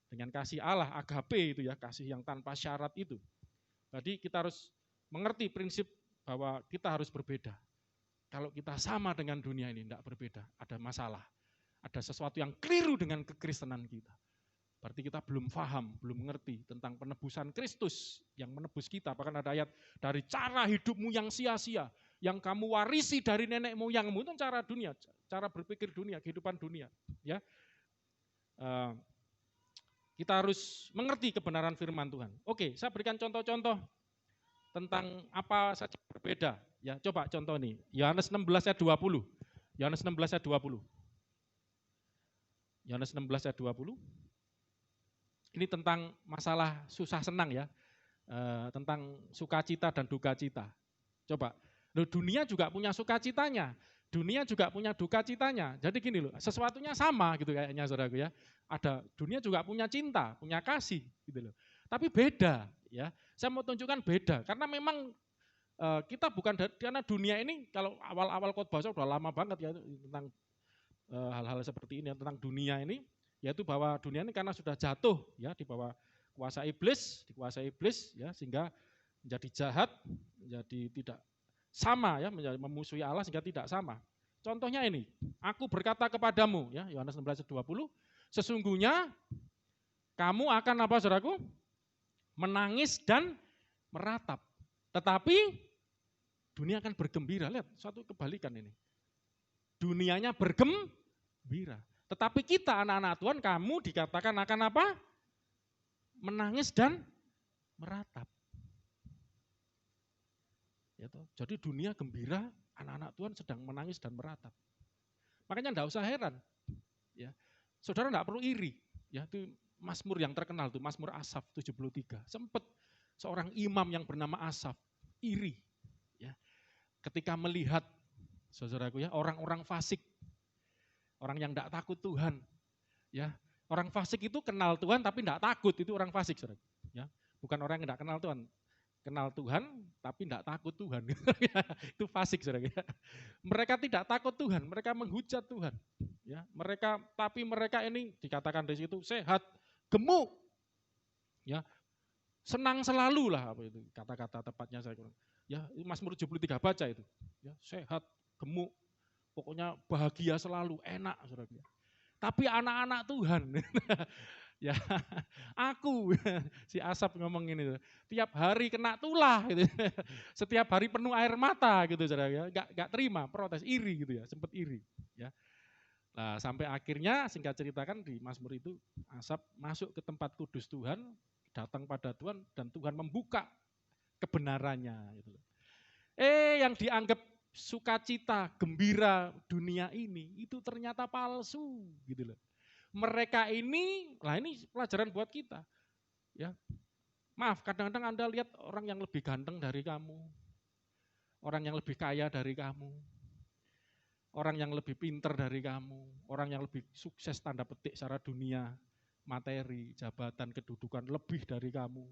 Dengan kasih Allah, agape itu ya, kasih yang tanpa syarat itu. Jadi kita harus mengerti prinsip bahwa kita harus berbeda. Kalau kita sama dengan dunia ini, tidak berbeda, ada masalah. Ada sesuatu yang keliru dengan kekristenan kita. Berarti kita belum paham, belum mengerti tentang penebusan Kristus yang menebus kita. Bahkan ada ayat, dari cara hidupmu yang sia-sia, yang kamu warisi dari nenek moyangmu, itu cara dunia, cara berpikir dunia, kehidupan dunia. Ya, kita harus mengerti kebenaran firman Tuhan. Oke, saya berikan contoh-contoh tentang apa saja berbeda. Ya, coba contoh nih, Yohanes 16 ayat 20. Yohanes 16 ayat 20. Yohanes 16 ayat 20. Ini tentang masalah susah senang ya. Tentang sukacita dan duka cita. Coba, dunia juga punya sukacitanya, dunia juga punya duka citanya. Jadi gini loh, sesuatunya sama gitu kayaknya saudaraku ya. Ada, dunia juga punya cinta, punya kasih gitu loh. Tapi beda ya. Saya mau tunjukkan beda karena memang kita bukan karena dunia ini, kalau awal-awal khotbah sudah lama banget ya tentang hal-hal seperti ini tentang dunia ini, yaitu bahwa dunia ini karena sudah jatuh ya di bawah dikuasai iblis ya, sehingga menjadi jahat, menjadi tidak sama ya, menjadi memusuhi Allah sehingga tidak sama. Contohnya ini, aku berkata kepadamu ya, Yohanes 16:20, sesungguhnya kamu akan apa saudaraku? Menangis dan meratap. Tetapi dunia akan bergembira. Lihat, suatu kebalikan ini. Dunianya bergembira. Tetapi kita anak-anak Tuhan, kamu dikatakan akan apa? Menangis dan meratap. Ya, jadi dunia gembira, anak-anak Tuhan sedang menangis dan meratap. Makanya enggak usah heran. Ya. Saudara enggak perlu iri. Ya, itu Mazmur yang terkenal tuh, Mazmur Asaf 73. Sempat seorang imam yang bernama Asaf iri. Ya. Ketika melihat, saudaraku ya, orang-orang fasik, orang yang enggak takut Tuhan. Ya. Orang fasik itu kenal Tuhan tapi enggak takut, itu orang fasik, saudara. Ya. Bukan orang yang enggak kenal Tuhan. Kenal Tuhan tapi tidak takut Tuhan. Itu fasik saudara. Mereka tidak takut Tuhan, mereka menghujat Tuhan. Ya, tapi mereka ini dikatakan di situ sehat, gemuk. Ya. Senang selalu lah apa itu kata-kata tepatnya saya kurang. Ya, Mazmur 73 baca itu. Ya, sehat, gemuk. Pokoknya bahagia selalu, enak saudara. Tapi anak-anak Tuhan ya, aku si Asap ngomong ini, tiap hari kena tulah gitu. Setiap hari penuh air mata gitu saudara ya. Enggak terima, protes, iri gitu ya, sempat iri ya. Nah, sampai akhirnya singkat ceritakan di Mazmur itu Asap masuk ke tempat kudus Tuhan, datang pada Tuhan dan Tuhan membuka kebenarannya gitu. Yang dianggap sukacita, gembira dunia ini itu ternyata palsu gitu loh. Mereka ini, lah ini pelajaran buat kita. Ya. Maaf, kadang-kadang Anda lihat orang yang lebih ganteng dari kamu, orang yang lebih kaya dari kamu, orang yang lebih pinter dari kamu, orang yang lebih sukses tanda petik secara dunia, materi, jabatan, kedudukan lebih dari kamu.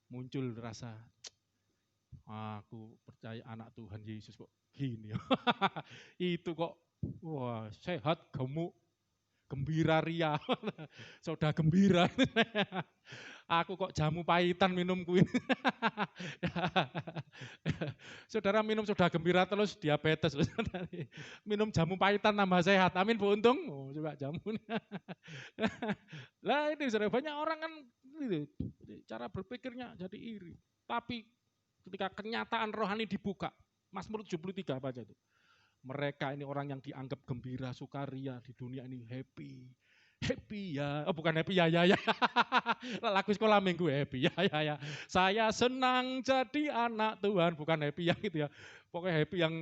Muncul rasa, aku percaya anak Tuhan Yesus kok gini. Itu kok, wah sehat, gemuk, gembira ria, soda gembira. Aku kok jamu pahitan minumku ini. Saudara minum soda gembira terus diabetes. Minum jamu pahitan tambah sehat. Amin Bu Untung. Oh, coba jamu. Lah ini saudara, banyak orang kan gitu, cara berpikirnya jadi iri. Tapi ketika kenyataan rohani dibuka, Mazmur 73 baca itu. Mereka ini orang yang dianggap gembira, sukaria di dunia ini, happy. Happy ya, oh bukan happy ya. Lagu sekolah minggu happy ya. Saya senang jadi anak Tuhan, bukan happy ya gitu ya. Pokoknya happy yang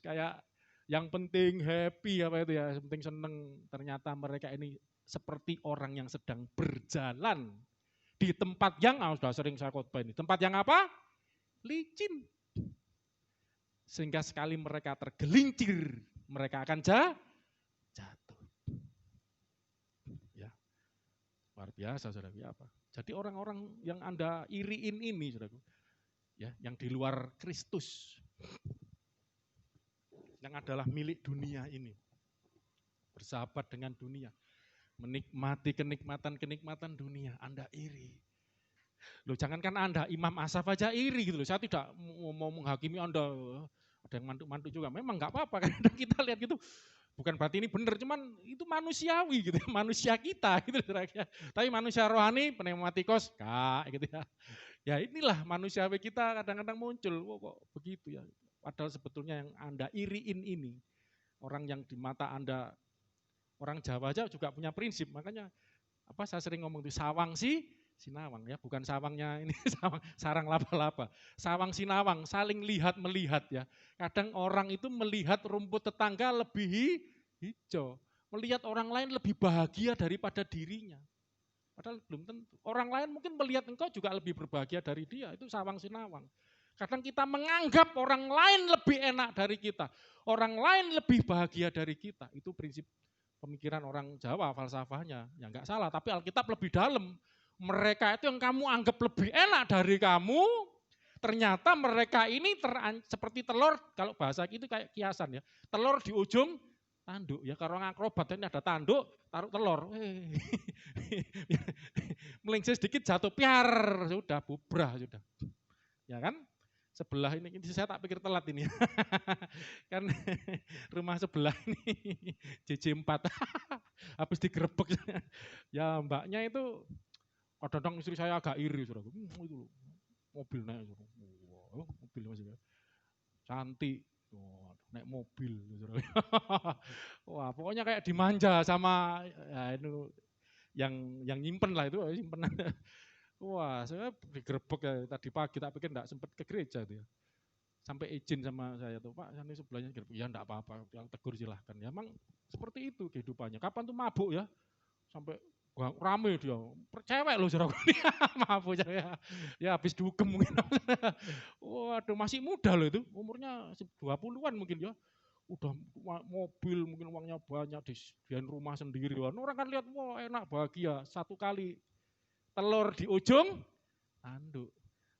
kayak yang penting happy apa itu ya, yang penting seneng. Ternyata mereka ini seperti orang yang sedang berjalan di tempat yang, sudah sering saya khotbah ini, tempat yang apa? Licin. Sehingga sekali mereka tergelincir, mereka akan jatuh. Ya, luar biasa saudaraku ya apa. Jadi orang-orang yang Anda iriin ini saudaraku, ya, yang di luar Kristus, yang adalah milik dunia ini, bersahabat dengan dunia. Menikmati kenikmatan-kenikmatan dunia, Anda iri. Loh, jangankan Anda, Imam Asaf aja iri gitu loh. Saya tidak mau menghakimi Anda. Ada yang mantuk-mantuk juga. Memang nggak apa-apa. Kadang kita lihat gitu, bukan berarti ini benar, cuman itu manusiawi gitu, manusia kita gitu. Tapi manusia rohani, pneumatikos, kak gitu ya. Ya inilah manusiawi kita kadang-kadang muncul, kok begitu ya. Padahal sebetulnya yang Anda iriin ini, orang yang di mata Anda, orang Jawa aja juga punya prinsip, makanya saya sering ngomong itu sawang sinawang ya, bukan sawangnya ini sarang laba-laba. Sawang sinawang, saling lihat melihat ya. Kadang orang itu melihat rumput tetangga lebih hijau, melihat orang lain lebih bahagia daripada dirinya. Padahal belum tentu. Orang lain mungkin melihat engkau juga lebih berbahagia dari dia, itu sawang sinawang. Kadang kita menganggap orang lain lebih enak dari kita, orang lain lebih bahagia dari kita. Itu prinsip pemikiran orang Jawa, falsafahnya. Ya enggak salah, tapi Alkitab lebih dalam. Mereka itu yang kamu anggap lebih enak dari kamu, ternyata mereka ini seperti telur, kalau bahasa itu kayak kiasan ya, telur di ujung tanduk ya, kalau orang akrobat ini ada tanduk, taruh telur, melengsir sedikit jatuh, piar, sudah bubrah sudah, ya kan? Sebelah ini saya tak pikir telat ini, kan rumah sebelah ini JJ4, habis digerebek, ya mbaknya itu. Kadang-kadang istri saya agak iri, saudara. Itu mobil naik, mobil masih cantik, naik mobil, saudara. Wah, pokoknya kayak dimanja sama ya itu yang nyimpen lah itu, simpen. Wah, saya digerebek ya tadi pagi, tak pikir enggak sempat ke gereja itu ya. Sampai izin sama saya tuh, Pak, ini sebelahnya gerebek. Ya enggak apa-apa, yang tegur silahkan. Ya emang seperti itu kehidupannya. Kapan tuh mabuk ya? Sampai rame dia, cewek loh saudara, maaf ya habis dugem mungkin. Waduh, masih muda loh itu, umurnya 20-an mungkin ya. Udah mobil, mungkin uangnya banyak, disediain rumah sendiri. Orang kan lihat, wah enak, bahagia. Satu kali telur di ujung tanduk,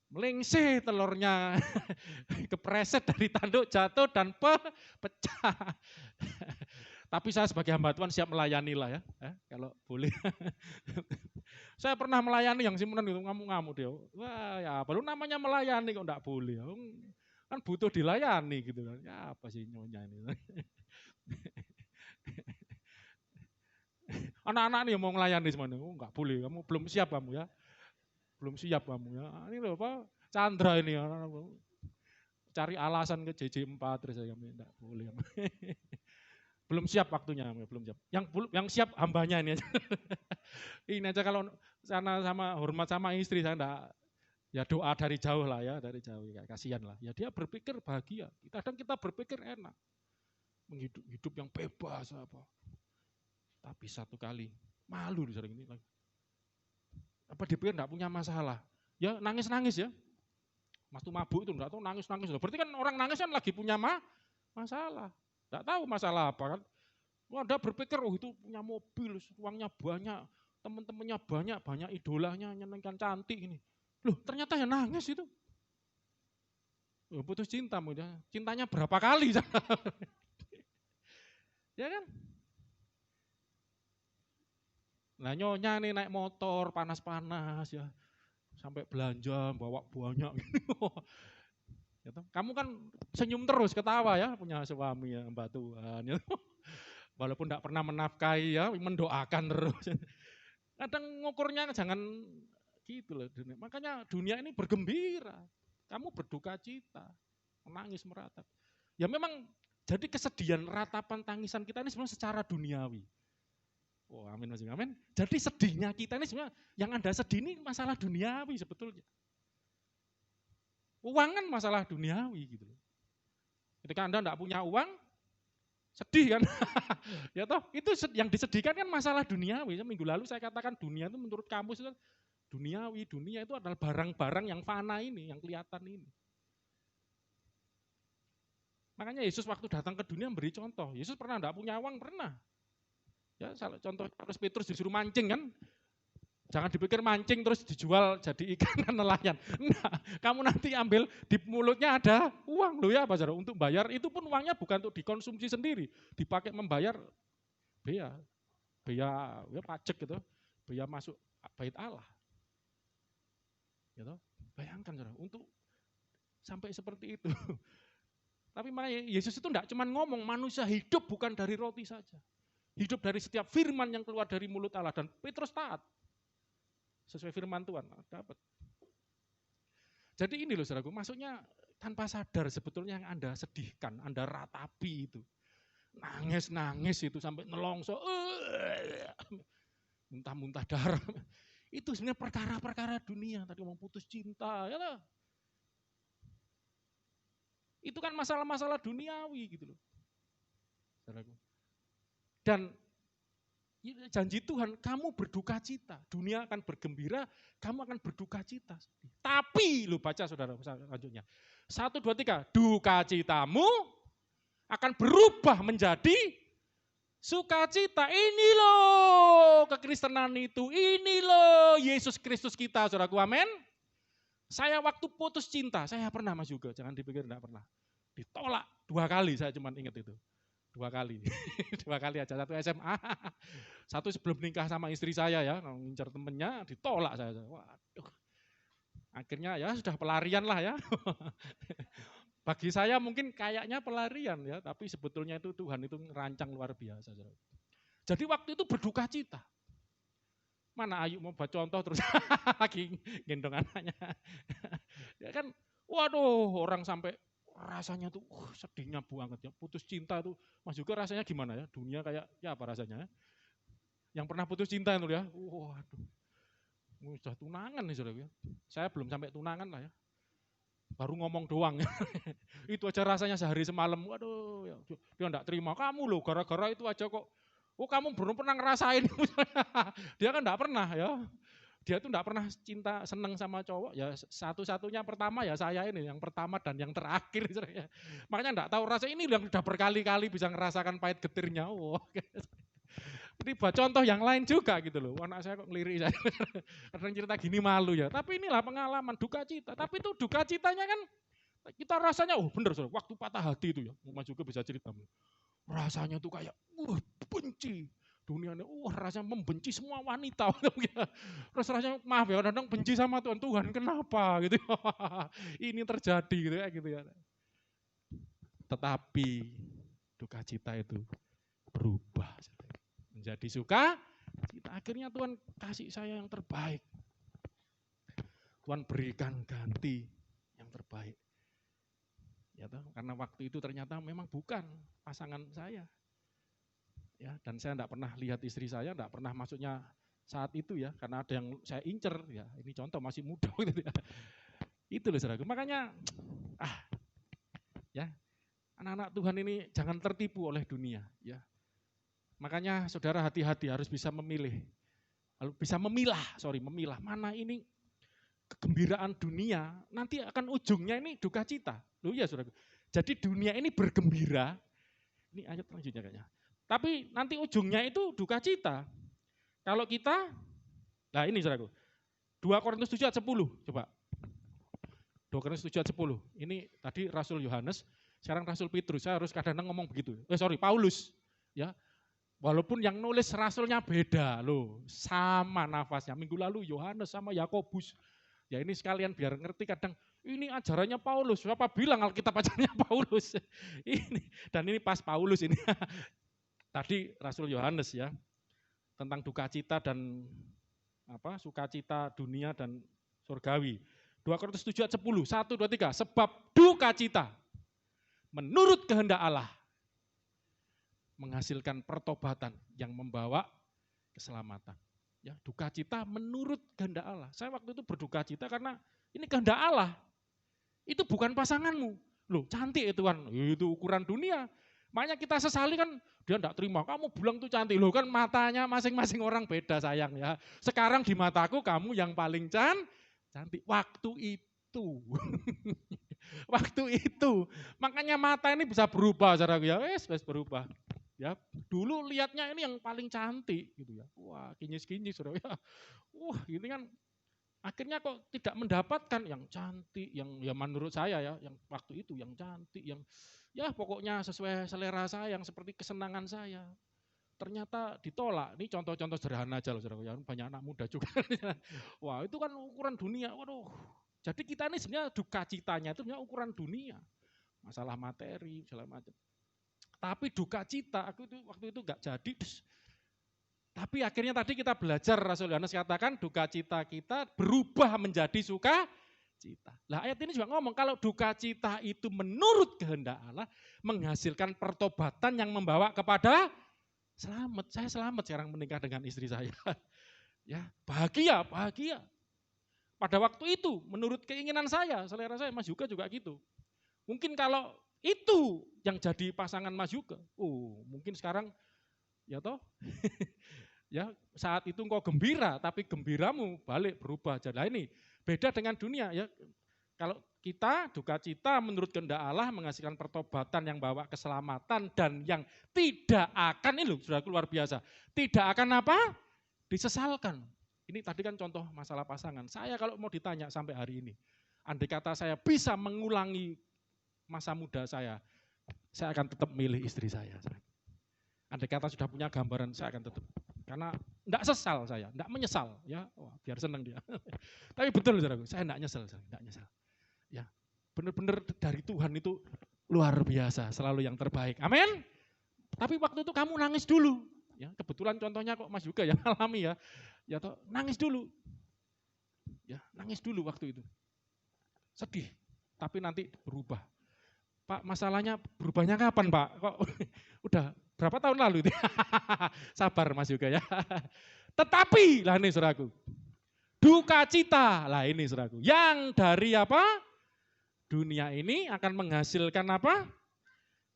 melengsih telurnya, kepreset dari tanduk, jatuh dan pecah. Tapi saya sebagai hamba Tuhan siap melayani lah ya, kalau boleh. Saya pernah melayani yang simpenan itu, ngamuk-ngamuk dia. Wah ya baru namanya melayani kok enggak boleh. Kan butuh dilayani gitu kan. Ya apa sih nyonya ini. Anak-anak nih mau melayani semuanya, enggak boleh, kamu belum siap kamu ya. Belum siap kamu ya. Ini loh Pak, Chandra ini. Cari alasan ke JJ4 terus saya enggak boleh. Belum siap waktunya, belum siap. Yang siap hambanya ini aja. Ini aja kalau sana sama hormat sama istri saya enggak, ya doa dari jauh lah ya, dari jauh ya, kasihan lah. Ya dia berpikir bahagia. Kadang kita berpikir enak, hidup yang bebas apa. Tapi satu kali malu sering ini lagi. Apa dipikir enggak punya masalah? Ya nangis-nangis ya. Mas tuh mabuk itu enggak tahu nangis-nangis. Berarti kan orang nangis kan lagi punya masalah. Tidak tahu masalah apa kan. Anda berpikir, itu punya mobil, uangnya banyak, teman-temannya banyak idolanya, nyenengkan cantik ini. Loh ternyata ya nangis itu. Loh, putus cinta, cintanya berapa kali? Ya kan? Nah nyonya nih naik motor panas-panas ya, sampai belanja bawa banyak. Kamu kan senyum terus, ketawa ya, punya suami ya, hamba Tuhan. Ya. Walaupun tidak pernah menafkahi ya, mendoakan terus. Kadang ngukurnya jangan gitu loh. Makanya dunia ini bergembira, kamu berduka cita, menangis meratap. Ya memang jadi kesedihan, ratapan, tangisan kita ini sebenarnya secara duniawi. Oh amin, amin. Jadi sedihnya kita ini sebenarnya, yang Anda sedih ini masalah duniawi sebetulnya. Uang kan masalah duniawi gitu. Ketika Anda tidak punya uang, sedih kan? Ya toh, itu yang disedihkan kan masalah duniawi. Minggu lalu saya katakan dunia itu menurut kamus itu duniawi. Dunia itu adalah barang-barang yang fana ini, yang kelihatan ini. Makanya Yesus waktu datang ke dunia memberi contoh. Yesus pernah tidak punya uang? Pernah. Ya, contoh Petrus disuruh mancing kan? Jangan dipikir mancing terus dijual jadi ikan nelayan. Enggak, kamu nanti ambil di mulutnya ada uang loh ya Pak Saudara, untuk bayar itu pun uangnya bukan untuk dikonsumsi sendiri, dipakai membayar bea. bea ya pajak gitu, bea masuk bait Allah. Gitu. Bayangkan saudara, untuk sampai seperti itu. Tapi makanya Yesus itu enggak cuma ngomong manusia hidup bukan dari roti saja. Hidup dari setiap firman yang keluar dari mulut Allah, dan Petrus taat. Sesuai firman Tuhan, dapat. Jadi ini loh saudaraku, maksudnya tanpa sadar sebetulnya yang Anda sedihkan, Anda ratapi itu. Nangis itu sampai nelongso, muntah-muntah darah. Itu sebenarnya perkara-perkara dunia, tadi ngomong putus cinta, ya lah. Itu kan masalah-masalah duniawi gitu loh. Saudaraku. Dan janji Tuhan, kamu berduka cita, dunia akan bergembira, kamu akan berduka cita. Tapi, lu baca saudara selanjutnya. 1, 2, 3, duka citamu akan berubah menjadi sukacita. Ini loh kekristenan itu, ini loh Yesus Kristus kita, saudaraku, amin. Saya waktu putus cinta, saya pernah Mas juga, jangan dipikir enggak pernah. Ditolak 2 kali, saya cuma ingat itu. 2 kali, 2 kali aja, 1 SMA, 1 sebelum nikah sama istri saya ya, ngincar temennya, ditolak saya. Waduh, akhirnya ya sudah pelarian lah ya. Bagi saya mungkin kayaknya pelarian ya, tapi sebetulnya itu Tuhan itu ngerancang luar biasa. Jadi waktu itu berduka cita. Mana Ayu mau buat contoh terus lagi gendong anaknya. Ya kan, waduh orang sampai rasanya tuh sedihnya banget ya, putus cinta tuh. Mas juga rasanya gimana ya, dunia kayak ya apa rasanya? Yang pernah putus cinta itu ya, waduh, sudah tunangan nih saudara ya. Saya belum sampai tunangan lah ya, baru ngomong doang ya. Itu aja rasanya sehari semalam, waduh, ya, dia enggak terima kamu loh, gara-gara itu aja kok. Oh kamu belum pernah ngerasain, dia kan enggak pernah ya. Dia tuh enggak pernah cinta seneng sama cowok, ya satu-satunya pertama ya saya ini, yang pertama dan yang terakhir. Makanya enggak tahu rasa ini yang udah berkali-kali bisa ngerasakan pahit getirnya. Wow. Ini buat contoh yang lain juga gitu loh, anak saya kok ngelirik saya, kadang cerita gini malu ya, tapi inilah pengalaman duka cita, tapi itu duka citanya kan kita rasanya, oh bener waktu patah hati itu ya, Mas juga bisa cerita, rasanya tuh kayak, benci. Dunia ini, rasanya membenci semua wanita. Terus rasanya, maaf ya, kadang benci sama Tuhan. Tuhan kenapa gitu. Ini terjadi gitu ya. Gitu ya. Tetapi duka cita itu berubah. Menjadi suka cita. Akhirnya Tuhan kasih saya yang terbaik. Tuhan berikan ganti yang terbaik. Ya, karena waktu itu ternyata memang bukan pasangan saya. Ya, dan saya enggak pernah lihat istri saya, enggak pernah maksudnya saat itu ya, karena ada yang saya incer ya, ini contoh masih muda gitu ya. Itu loh saudara, makanya ya, anak-anak Tuhan ini jangan tertipu oleh dunia ya. Makanya saudara hati-hati harus bisa memilih. Bisa memilah mana ini kegembiraan dunia, nanti akan ujungnya ini duka cita. Loh ya saudara. Jadi dunia ini bergembira. Ini ayat selanjutnya kayaknya. Tapi nanti ujungnya itu duka cita. Kalau kita, nah ini saudaraku, 2 Korintus 7 ayat 10, coba. 2 Korintus 7 ayat 10, ini tadi Rasul Yohanes, sekarang Rasul Petrus, saya harus kadang-kadang ngomong begitu. Paulus, ya. Walaupun yang nulis rasulnya beda loh, sama nafasnya. Minggu lalu Yohanes sama Yakobus. Ya ini sekalian biar ngerti kadang, ini ajarannya Paulus, siapa bilang Alkitab ajarannya Paulus. Dan ini pas Paulus ini. Tadi Rasul Yohanes ya, tentang duka cita dan sukacita dunia dan surgawi. 2 Korintus 7 ayat 10, 1, 2, 3, sebab duka cita menurut kehendak Allah menghasilkan pertobatan yang membawa keselamatan. Ya, duka cita menurut kehendak Allah. Saya waktu itu berduka cita karena ini kehendak Allah. Itu bukan pasanganmu. Loh, cantik ya Tuhan, itu ukuran dunia. Makanya kita sesali kan, dia enggak terima, kamu bilang tuh cantik. Loh kan matanya masing-masing orang beda sayang ya. Sekarang di mataku kamu yang paling cantik. Waktu itu. Waktu itu. Makanya mata ini bisa berubah saudaraku ya, berubah. Ya, dulu lihatnya ini yang paling cantik gitu ya. Wah, kinyis-kinyis saudara ya. Wah, ini kan akhirnya kok tidak mendapatkan yang cantik, yang ya menurut saya ya, yang waktu itu yang cantik, yang ya pokoknya sesuai selera saya, yang seperti kesenangan saya. ternyata ditolak. Ini contoh-contoh sederhana aja loh, saudara. Ya, banyak anak muda juga. Wah, itu kan ukuran dunia. Waduh. Jadi kita ini sebenarnya duka citanya itu sebenarnya ukuran dunia. Masalah materi, segala macam. Tapi duka cita, aku itu waktu itu enggak jadi. Tapi akhirnya tadi kita belajar, Rasul Yohanes katakan duka cita kita berubah menjadi suka cita. Lah ayat ini juga ngomong kalau duka cita itu menurut kehendak Allah menghasilkan pertobatan yang membawa kepada selamat. Saya selamat sekarang menikah dengan istri saya. Ya, bahagia, bahagia. Pada waktu itu menurut keinginan saya, selera saya, Mas Yuga juga gitu. Mungkin kalau itu yang jadi pasangan Mas Yuga, mungkin sekarang ya toh ya saat itu engkau gembira, tapi gembiramu balik berubah. Jadi ini beda dengan dunia ya. Kalau kita duka cita menurut kehendak Allah menghasilkan pertobatan yang bawa keselamatan dan yang tidak akan, ini loh sudah luar biasa, tidak akan apa? Disesalkan. Ini tadi kan contoh masalah pasangan. Saya kalau mau ditanya sampai hari ini, andai kata saya bisa mengulangi masa muda saya akan tetap milih istri saya. Andai kata sudah punya gambaran, saya akan tetap. Karena enggak sesal saya, enggak menyesal. Ya, biar senang dia. Tapi betul, saudaraku, saya enggak nyesal, enggak nyesal. Ya, benar-benar dari Tuhan itu luar biasa, selalu yang terbaik. Amin. Tapi waktu itu kamu nangis dulu. Ya, kebetulan contohnya kok Mas juga yang alami ya. Ya toh, nangis dulu. Ya, nangis dulu waktu itu. Sedih, tapi nanti berubah. Pak, masalahnya berubahnya kapan, Pak? Kok udah berapa tahun lalu itu? Sabar Mas juga ya. Tetapi, lah ini saudaraku, duka cita, lah ini saudaraku, yang dari apa? Dunia ini akan menghasilkan apa?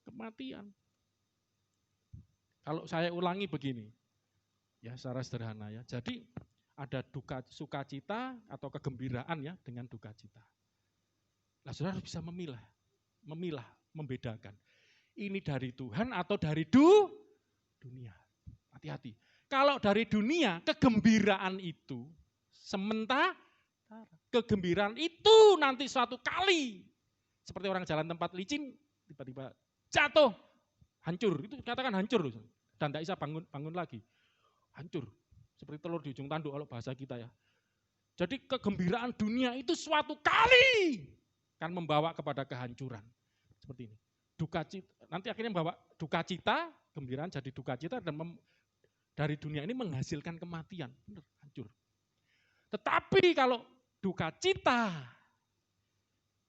Kematian. Kalau saya ulangi begini, ya secara sederhana ya. Jadi ada sukacita atau kegembiraan ya dengan duka cita. Nah, saudara harus bisa memilah, membedakan. Ini dari Tuhan atau dari dunia. Hati-hati. Kalau dari dunia, kegembiraan itu sementara. Kegembiraan itu nanti suatu kali. Seperti orang jalan tempat licin, tiba-tiba jatuh, hancur. Itu katakan hancur. Dan tidak bisa bangun lagi. Hancur. Seperti telur di ujung tanduk kalau bahasa kita ya. Jadi kegembiraan dunia itu suatu kali kan membawa kepada kehancuran. Seperti ini. Duka cita, nanti akhirnya membawa duka cita, gembiraan jadi duka cita dan dari dunia ini menghasilkan kematian. Benar, hancur. Tetapi kalau duka cita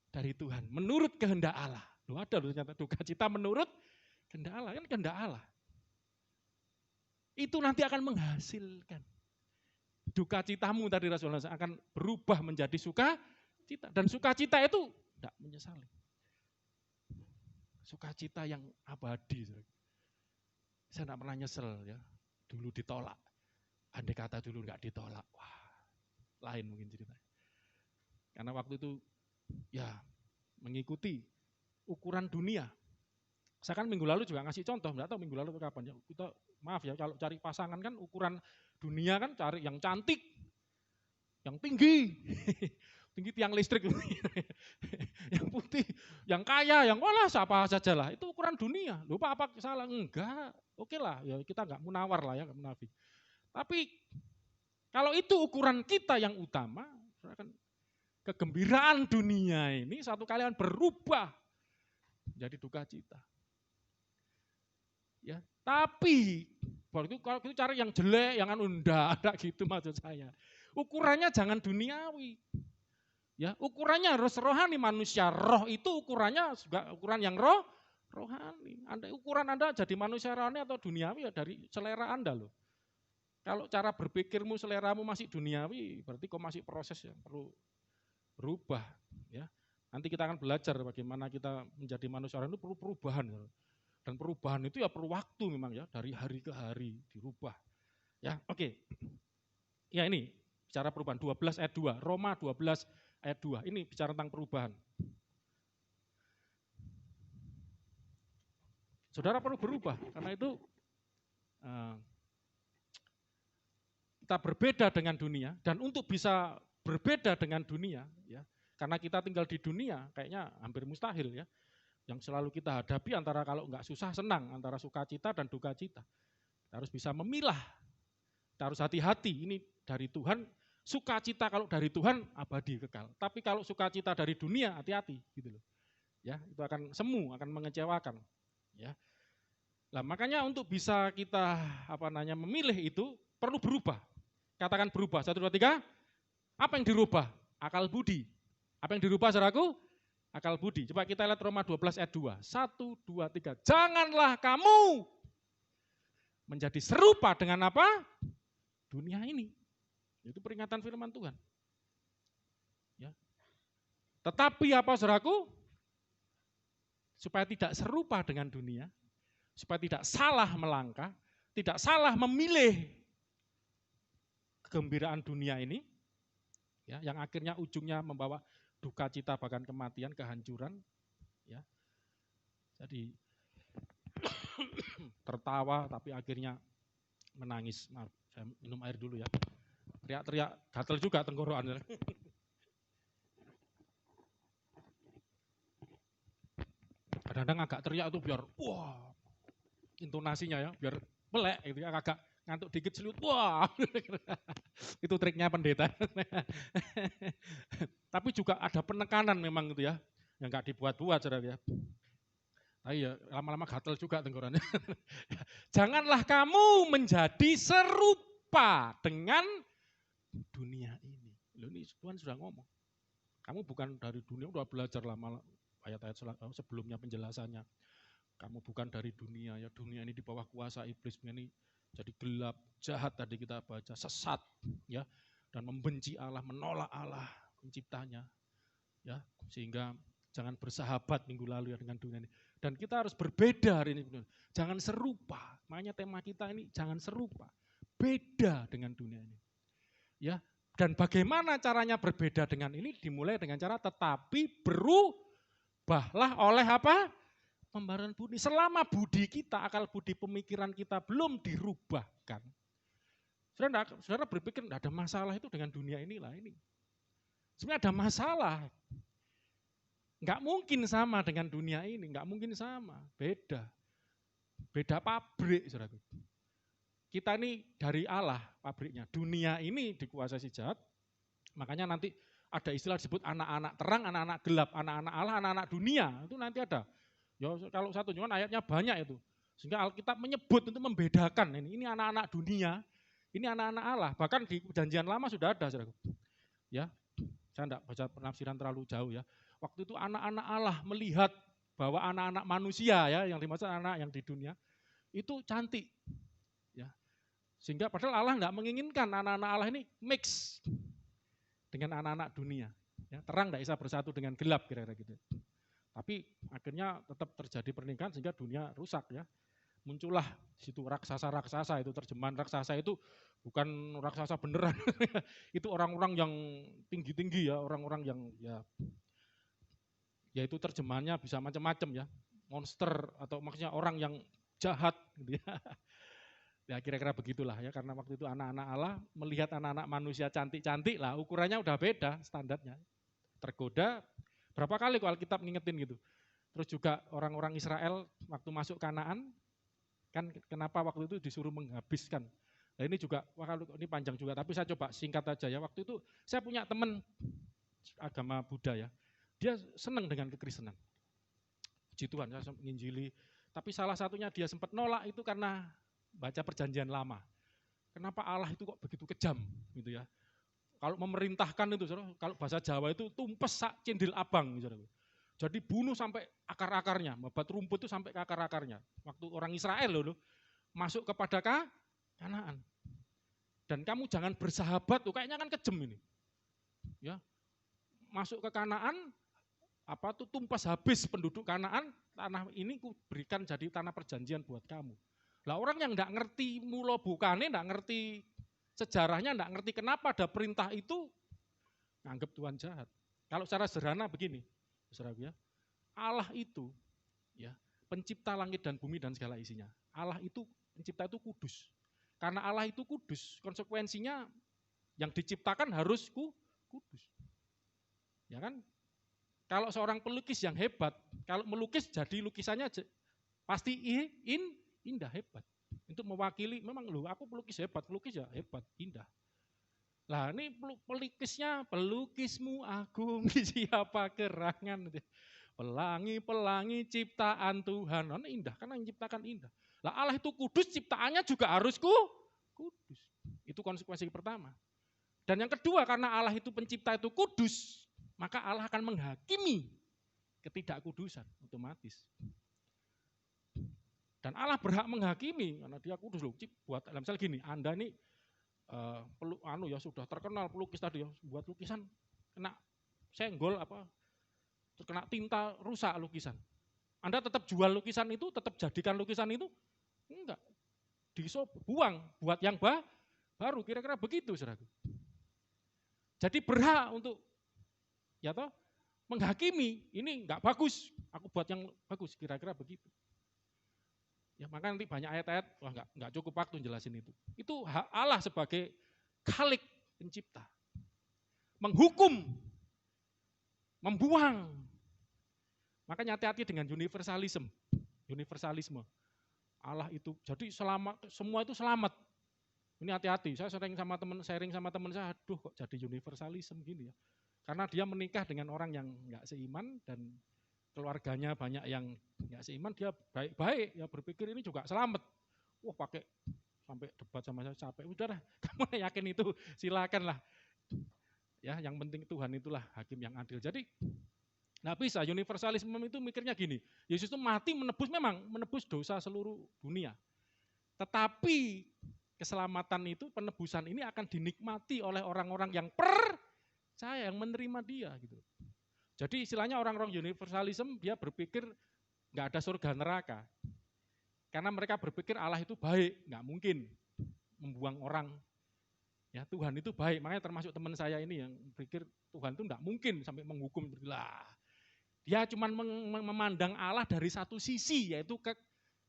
dari Tuhan menurut kehendak Allah. Loh ada loh ternyata duka cita menurut kehendak Allah, kan kehendak Allah. Itu nanti akan menghasilkan. Duka citamu tadi Rasulullah akan berubah menjadi suka cita. Dan sukacita itu tidak menyesali. Sukacita yang abadi. Saya tidak pernah nyesel ya. Dulu ditolak. Andai kata dulu enggak ditolak. Wah, lain mungkin ceritanya. Karena waktu itu ya mengikuti ukuran dunia. Saya kan minggu lalu juga ngasih contoh, enggak tahu minggu lalu kapan ya. Kita maaf ya kalau cari pasangan kan ukuran dunia kan cari yang cantik, yang tinggi. Tinggi tiang listrik, yang putih, yang kaya, yang walah siapa saja lah. Itu ukuran dunia. Lupa apa salah? Enggak. Oke lah, ya kita enggak munawar lah ya, enggak munafik. Tapi kalau itu ukuran kita yang utama, kegembiraan dunia ini satu kali akan berubah menjadi duka cita. Ya, tapi kalau itu cari yang jelek, yang enggak ada gitu maksud saya. Ukurannya jangan duniawi. Ya, ukurannya harus rohani. Manusia roh itu ukurannya juga ukuran yang rohani. Ukuran Anda jadi manusia rohani atau duniawi ya dari selera Anda loh. Kalau cara berpikirmu, seleramu masih duniawi, berarti kok masih proses yang perlu berubah. Ya, nanti kita akan belajar bagaimana kita menjadi manusia rohani itu perlu perubahan. Dan perubahan itu ya perlu waktu memang ya, dari hari ke hari dirubah. Ya, oke. Ya ini bicara perubahan 12 ayat 2, Roma 12 ayat 2, ini bicara tentang perubahan. Saudara perlu berubah, karena itu kita berbeda dengan dunia, dan untuk bisa berbeda dengan dunia, ya, karena kita tinggal di dunia, kayaknya hampir mustahil ya, yang selalu kita hadapi antara kalau enggak susah senang, antara sukacita dan duka cita. Kita harus bisa memilah. Kita harus hati-hati, ini dari Tuhan, sukacita kalau dari Tuhan abadi kekal. Tapi kalau sukacita dari dunia, hati-hati gitu loh. Ya, itu akan semu, akan mengecewakan. Ya. Nah, makanya untuk bisa kita memilih itu perlu berubah. Katakan berubah. 1, 2, 3. Apa yang dirubah? Akal budi. Apa yang dirubah, saudaraku? Akal budi. Coba kita lihat Roma 12 ayat 2. 1, 2, 3. Janganlah kamu menjadi serupa dengan apa? Dunia ini. Itu peringatan firman Tuhan. Ya. Tetapi apa, saudaraku? Supaya tidak serupa dengan dunia, supaya tidak salah melangkah, tidak salah memilih kegembiraan dunia ini, ya, yang akhirnya ujungnya membawa duka cita bahkan kematian, kehancuran. Ya. Jadi tertawa tapi akhirnya menangis. Maaf, saya minum air dulu ya. Teriak-teriak, gatel juga tenggorokan. Kadang-kadang agak teriak itu biar wah, intonasinya ya, biar melek gitu ya, agak ngantuk dikit selut, wah. Itu triknya pendeta. Tapi juga ada penekanan memang itu ya, yang enggak dibuat-buat saudara ya. Tapi ya lama-lama gatel juga tenggorokannya. Janganlah kamu menjadi serupa dengan dunia ini. Loh, ini Tuhan sudah ngomong. Kamu bukan dari dunia, udah belajar lama ayat-ayat sebelumnya penjelasannya. Kamu bukan dari dunia, ya dunia ini di bawah kuasa iblis, ini jadi gelap, jahat tadi kita baca, sesat, ya, dan membenci Allah, menolak Allah penciptanya, ya, sehingga jangan bersahabat minggu lalu ya dengan dunia ini. Dan kita harus berbeda hari ini, jangan serupa. Makanya tema kita ini jangan serupa, beda dengan dunia ini, ya. Dan bagaimana caranya berbeda dengan ini? Dimulai dengan cara tetapi berubahlah oleh apa? Pembaruan budi. Selama budi kita, akal budi pemikiran kita belum dirubahkan. Saudara berpikir tidak ada masalah itu dengan dunia inilah ini. Sebenarnya ada masalah. Enggak mungkin sama dengan dunia ini, enggak mungkin sama. Beda. Beda pabrik, saudara. Kita ini dari Allah pabriknya. Dunia ini dikuasai si jahat. Makanya nanti ada istilah disebut anak-anak terang, anak-anak gelap, anak-anak Allah, anak-anak dunia. Itu nanti ada. Ya kalau satu cuman ayatnya banyak itu. Sehingga Alkitab menyebut untuk membedakan ini anak-anak dunia, ini anak-anak Allah. Bahkan di Perjanjian Lama sudah ada, saudara. Ya, saya enggak baca penafsiran terlalu jauh ya. Waktu itu anak-anak Allah melihat bahwa anak-anak manusia ya, yang dimaksud anak yang di dunia itu cantik. Ya. Sehingga padahal Allah enggak menginginkan anak-anak Allah ini mix dengan anak-anak dunia. Ya, terang enggak bisa bersatu dengan gelap kira-kira gitu. Tapi akhirnya tetap terjadi pernikahan sehingga dunia rusak ya. Muncullah situ raksasa-raksasa, itu terjemahan raksasa itu bukan raksasa beneran. Itu orang-orang yang tinggi-tinggi ya, orang-orang yang ya itu terjemahannya bisa macam-macam ya. Monster atau maksudnya orang yang jahat gitu ya. Ya kira-kira begitulah ya, karena waktu itu anak-anak Allah melihat anak-anak manusia cantik-cantik lah, ukurannya udah beda standarnya. Tergoda, berapa kali kalau Alkitab ngingetin gitu. Terus juga orang-orang Israel waktu masuk Kanaan, kan kenapa waktu itu disuruh menghabiskan. Nah ini juga, ini panjang juga, tapi saya coba singkat aja ya. Waktu itu saya punya teman agama Buddha ya, dia senang dengan kekristenan. Puji Tuhan, saya menginjili. Tapi salah satunya dia sempat nolak itu karena baca Perjanjian Lama. Kenapa Allah itu kok begitu kejam gitu ya. Kalau memerintahkan itu, kalau bahasa Jawa itu tumpes sak cindil abang. Jadi bunuh sampai akar-akarnya, babat rumput itu sampai ke akar-akarnya. Waktu orang Israel loh, masuk kepada Kanaan. Dan kamu jangan bersahabat, tuh kayaknya kan kejem ini. Ya, masuk ke Kanaan, tumpas habis penduduk Kanaan, tanah ini ku berikan jadi tanah perjanjian buat kamu. Lah orang yang enggak ngerti mula bukane, enggak ngerti sejarahnya, enggak ngerti kenapa ada perintah itu, nganggap Tuhan jahat. Kalau secara sederhana begini, saudara ya, Allah itu ya pencipta langit dan bumi dan segala isinya. Allah itu pencipta itu kudus. Karena Allah itu kudus, konsekuensinya yang diciptakan harus kudus. Ya kan? Kalau seorang pelukis yang hebat, kalau melukis jadi lukisannya pasti indah, hebat. Untuk mewakili, memang loh aku pelukis hebat, pelukis ya hebat, indah. Lah ini pelukismu agung, siapa gerangan. Pelangi-pelangi ciptaan Tuhan. Nah, ini indah, karena yang ciptakan indah. Lah Allah itu kudus, ciptaannya juga harus kudus. Itu konsekuensi pertama. Dan yang kedua, karena Allah itu pencipta itu kudus, maka Allah akan menghakimi ketidakkudusan otomatis. Dan Allah berhak menghakimi karena dia kudus loh. Buat misalnya gini, Anda nih sudah terkenal pelukis tadi ya, buat lukisan kena senggol terus kena tinta rusak lukisan. Anda tetap jual lukisan itu, tetap jadikan lukisan itu? Enggak. Buang buat yang baru, kira-kira begitu, saudaraku. Jadi berhak untuk menghakimi, ini enggak bagus, aku buat yang bagus, kira-kira begitu. Ya, maka nanti banyak ayat-ayat, enggak cukup waktu jelasin itu. Itu hak Allah sebagai Khalik pencipta. Menghukum, membuang. Makanya hati-hati dengan universalisme. Allah itu, jadi semua itu selamat. Ini hati-hati, saya sharing sama teman saya, aduh kok jadi universalisme gini ya. Karena dia menikah dengan orang yang enggak seiman dan keluarganya banyak yang enggak seiman, dia baik-baik, ya berpikir ini juga selamat. Wah pakai sampai debat sama saya capek, udah lah, kamu yakin itu silakan lah. Ya, yang penting Tuhan itulah hakim yang adil. Jadi nggak bisa, universalisme itu mikirnya gini, Yesus itu mati menebus dosa seluruh dunia. Tetapi keselamatan itu, penebusan ini akan dinikmati oleh orang-orang yang percaya, yang menerima dia gitu. Jadi istilahnya orang-orang universalisme dia berpikir nggak ada surga neraka. Karena mereka berpikir Allah itu baik, nggak mungkin membuang orang. Ya Tuhan itu baik, makanya termasuk teman saya ini yang berpikir Tuhan itu nggak mungkin sampai menghukum. Lah, dia cuma memandang Allah dari satu sisi, yaitu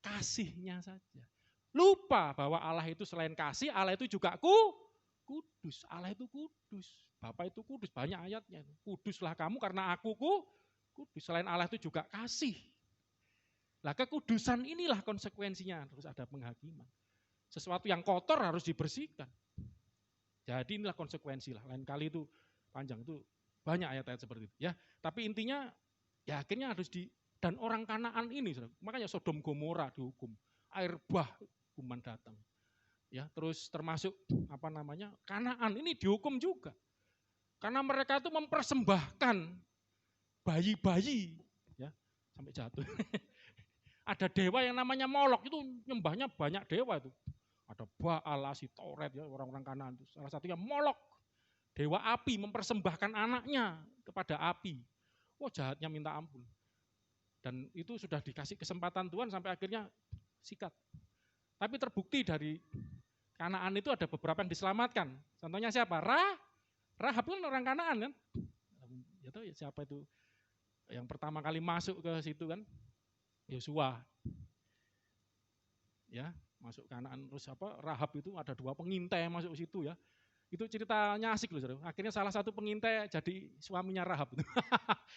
kasihnya saja. Lupa bahwa Allah itu selain kasih, Allah itu juga kudus. Allah itu kudus. Bapa itu kudus, banyak ayatnya. Kuduslah kamu karena aku kudus. Selain Allah itu juga kasih. Lah kekudusan inilah konsekuensinya, harus ada penghakiman. Sesuatu yang kotor harus dibersihkan. Jadi inilah konsekuensi lah. Lain kali itu panjang, itu banyak ayat-ayat seperti itu. Ya, tapi intinya ya akhirnya harus dan orang Kanaan ini, makanya Sodom Gomora dihukum, air bah hukuman datang. Ya, terus termasuk Kanaan ini dihukum juga. Karena mereka itu mempersembahkan bayi-bayi, ya, sampai jatuh. Ada dewa yang namanya Molok, itu nyembahnya banyak dewa itu. Ada Baal, Asitoret, ya, orang-orang Kanaan itu. Salah satunya Molok, dewa api, mempersembahkan anaknya kepada api. Wah, jahatnya minta ampun. Dan itu sudah dikasih kesempatan Tuhan sampai akhirnya sikat. Tapi terbukti dari Kanaan itu ada beberapa yang diselamatkan. Contohnya siapa? Rahab kan orang Kanaan kan? Ya tahu ya siapa itu yang pertama kali masuk ke situ kan? Yosua. Ya, masuk Kanaan. Terus Rahab itu ada 2 pengintai yang masuk ke situ ya. Itu ceritanya asik loh, saudara. Akhirnya salah satu pengintai jadi suaminya Rahab.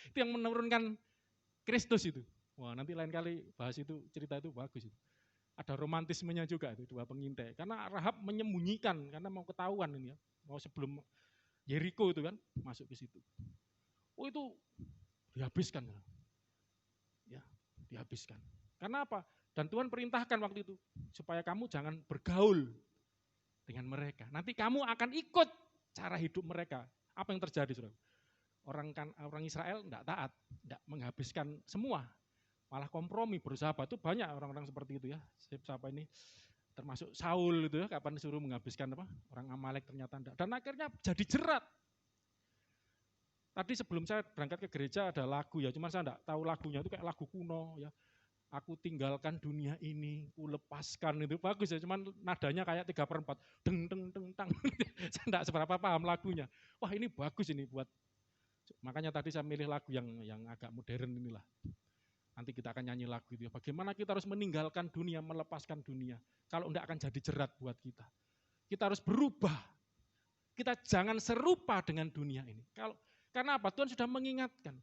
Itu yang menurunkan Kristus itu. Wah, nanti lain kali bahas itu, cerita itu bagus itu. Ada romantismenya juga itu 2 pengintai. Karena Rahab menyembunyikan karena mau ketahuan ini ya. Mau sebelum Yeriko itu kan masuk ke situ. Oh, itu dihabiskan. Ya, dihabiskan. Karena apa? Dan Tuhan perintahkan waktu itu supaya kamu jangan bergaul dengan mereka. Nanti kamu akan ikut cara hidup mereka. Apa yang terjadi, saudara? Orang Israel tidak taat, tidak menghabiskan semua, malah kompromi, berusaha. Itu banyak orang-orang seperti itu ya. Siapa ini? Termasuk Saul itu ya, kapan disuruh menghabiskan orang Amalek ternyata tidak. Dan akhirnya jadi jerat. Tadi sebelum saya berangkat ke gereja ada lagu ya, cuma saya tidak tahu lagunya, itu kayak lagu kuno ya. Aku tinggalkan dunia ini, ku lepaskan, itu bagus ya, cuman nadanya kayak 3/4, deng deng deng tang. Saya tidak seberapa paham lagunya. Wah, ini bagus ini buat, makanya tadi saya milih lagu yang agak modern inilah. Nanti kita akan nyanyi lagu itu. Bagaimana kita harus meninggalkan dunia, melepaskan dunia. Kalau enggak akan jadi jerat buat kita. Kita harus berubah. Kita jangan serupa dengan dunia ini. Karena apa? Tuhan sudah mengingatkan.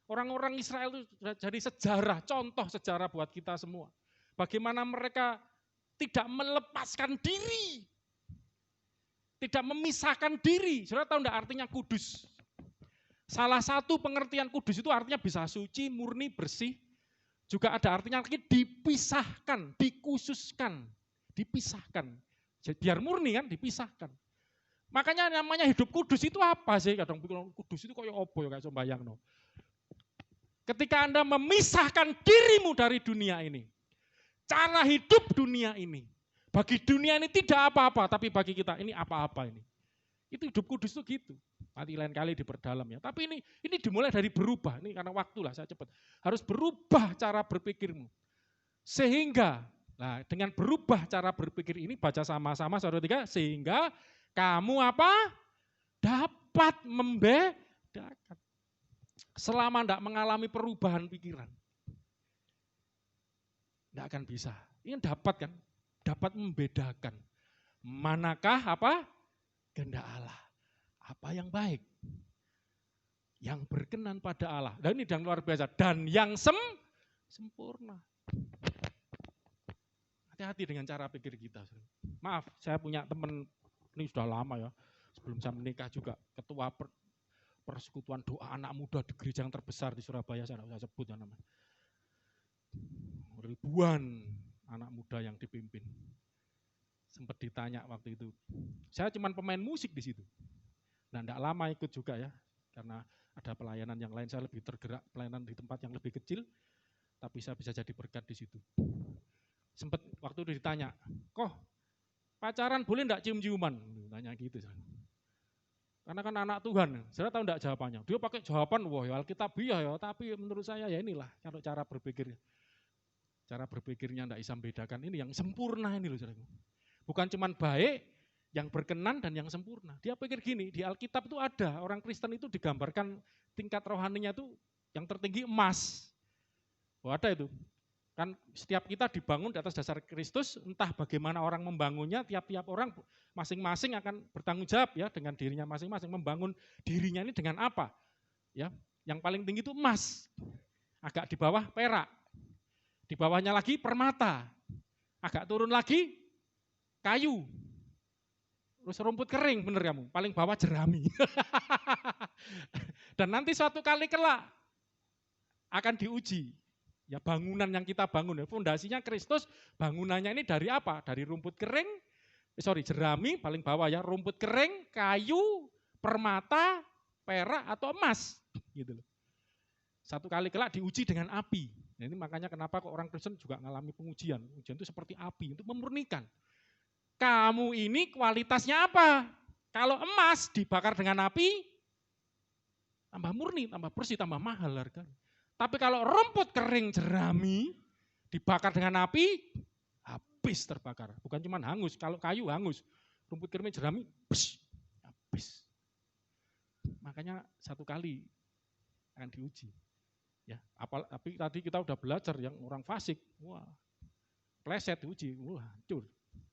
Orang-orang Israel itu sudah jadi sejarah, contoh sejarah buat kita semua. Bagaimana mereka tidak melepaskan diri, tidak memisahkan diri. Saudara tahu enggak artinya kudus? Salah satu pengertian kudus itu artinya bisa suci, murni, bersih. Juga ada artinya lagi dipisahkan, dikhususkan, dipisahkan. Biar murni kan, dipisahkan. Makanya namanya hidup kudus itu apa sih? Kadang pikir kudus itu kayak apa ya, kayak sembayang. No. Ketika Anda memisahkan dirimu dari dunia ini, cara hidup dunia ini, bagi dunia ini tidak apa-apa, tapi bagi kita ini apa-apa ini. Itu hidup kudus itu gitu. Nanti lain kali diperdalam ya. Tapi ini dimulai dari berubah. Ini karena waktu lah, saya cepat. Harus berubah cara berpikirmu. Sehingga, nah dengan berubah cara berpikir ini, baca sama-sama saudara tiga, sehingga kamu apa? Dapat membedakan. Selama tidak mengalami perubahan pikiran. Tidak akan bisa. Ini dapat kan? Dapat membedakan. Manakah apa? Kehendak Allah. Apa yang baik. Yang berkenan pada Allah. Dan ini yang luar biasa. Dan yang sempurna. Hati-hati dengan cara pikir kita. Maaf, saya punya teman, ini sudah lama ya. Sebelum saya menikah juga. Ketua persekutuan doa anak muda di gereja yang terbesar di Surabaya. Saya tidak usah sebut ya namanya. Ribuan anak muda yang dipimpin. Sempat ditanya waktu itu, saya cuma pemain musik di situ. Nah, tidak lama ikut juga ya, karena ada pelayanan yang lain, saya lebih tergerak pelayanan di tempat yang lebih kecil, tapi saya bisa jadi berkat di situ. Sempat waktu itu ditanya, kok pacaran boleh enggak cium-ciuman? Tanya gitu. Karena kan anak Tuhan, saya tahu enggak jawabannya. Dia pakai jawaban, wah ya Alkitabiah ya, tapi menurut saya ya inilah kalau cara berpikirnya. Cara berpikirnya enggak bisa membedakan, ini yang sempurna ini loh saudara. Bukan cuma baik, yang berkenan dan yang sempurna. Dia pikir gini, di Alkitab itu ada, orang Kristen itu digambarkan tingkat rohaninya itu yang tertinggi emas. Oh ada itu. Kan setiap kita dibangun di atas dasar Kristus, entah bagaimana orang membangunnya, tiap-tiap orang masing-masing akan bertanggung jawab ya dengan dirinya masing-masing. Membangun dirinya ini dengan apa? Ya, yang paling tinggi itu emas. Agak di bawah perak. Di bawahnya lagi permata. Agak turun lagi kayu, terus rumput kering, bener kamu, paling bawah jerami. Dan nanti suatu kali kelak akan diuji. Ya bangunan yang kita bangun, fondasinya Kristus, bangunannya ini dari apa? Dari rumput kering, jerami paling bawah ya, rumput kering, kayu, permata, perak atau emas, gitu loh. Satu kali kelak diuji dengan api. Nah, ini makanya kenapa kok orang Kristen juga mengalami pengujian. Ujian itu seperti api untuk memurnikan. Kamu ini kualitasnya apa? Kalau emas dibakar dengan api, tambah murni, tambah bersih, tambah mahal harganya. Tapi kalau rumput kering jerami, dibakar dengan api, habis terbakar. Bukan cuma hangus, kalau kayu hangus. Rumput kering jerami, habis. Makanya satu kali akan diuji. Ya, tapi tadi kita udah belajar yang orang fasik, wah, pleset diuji, wah, hancur.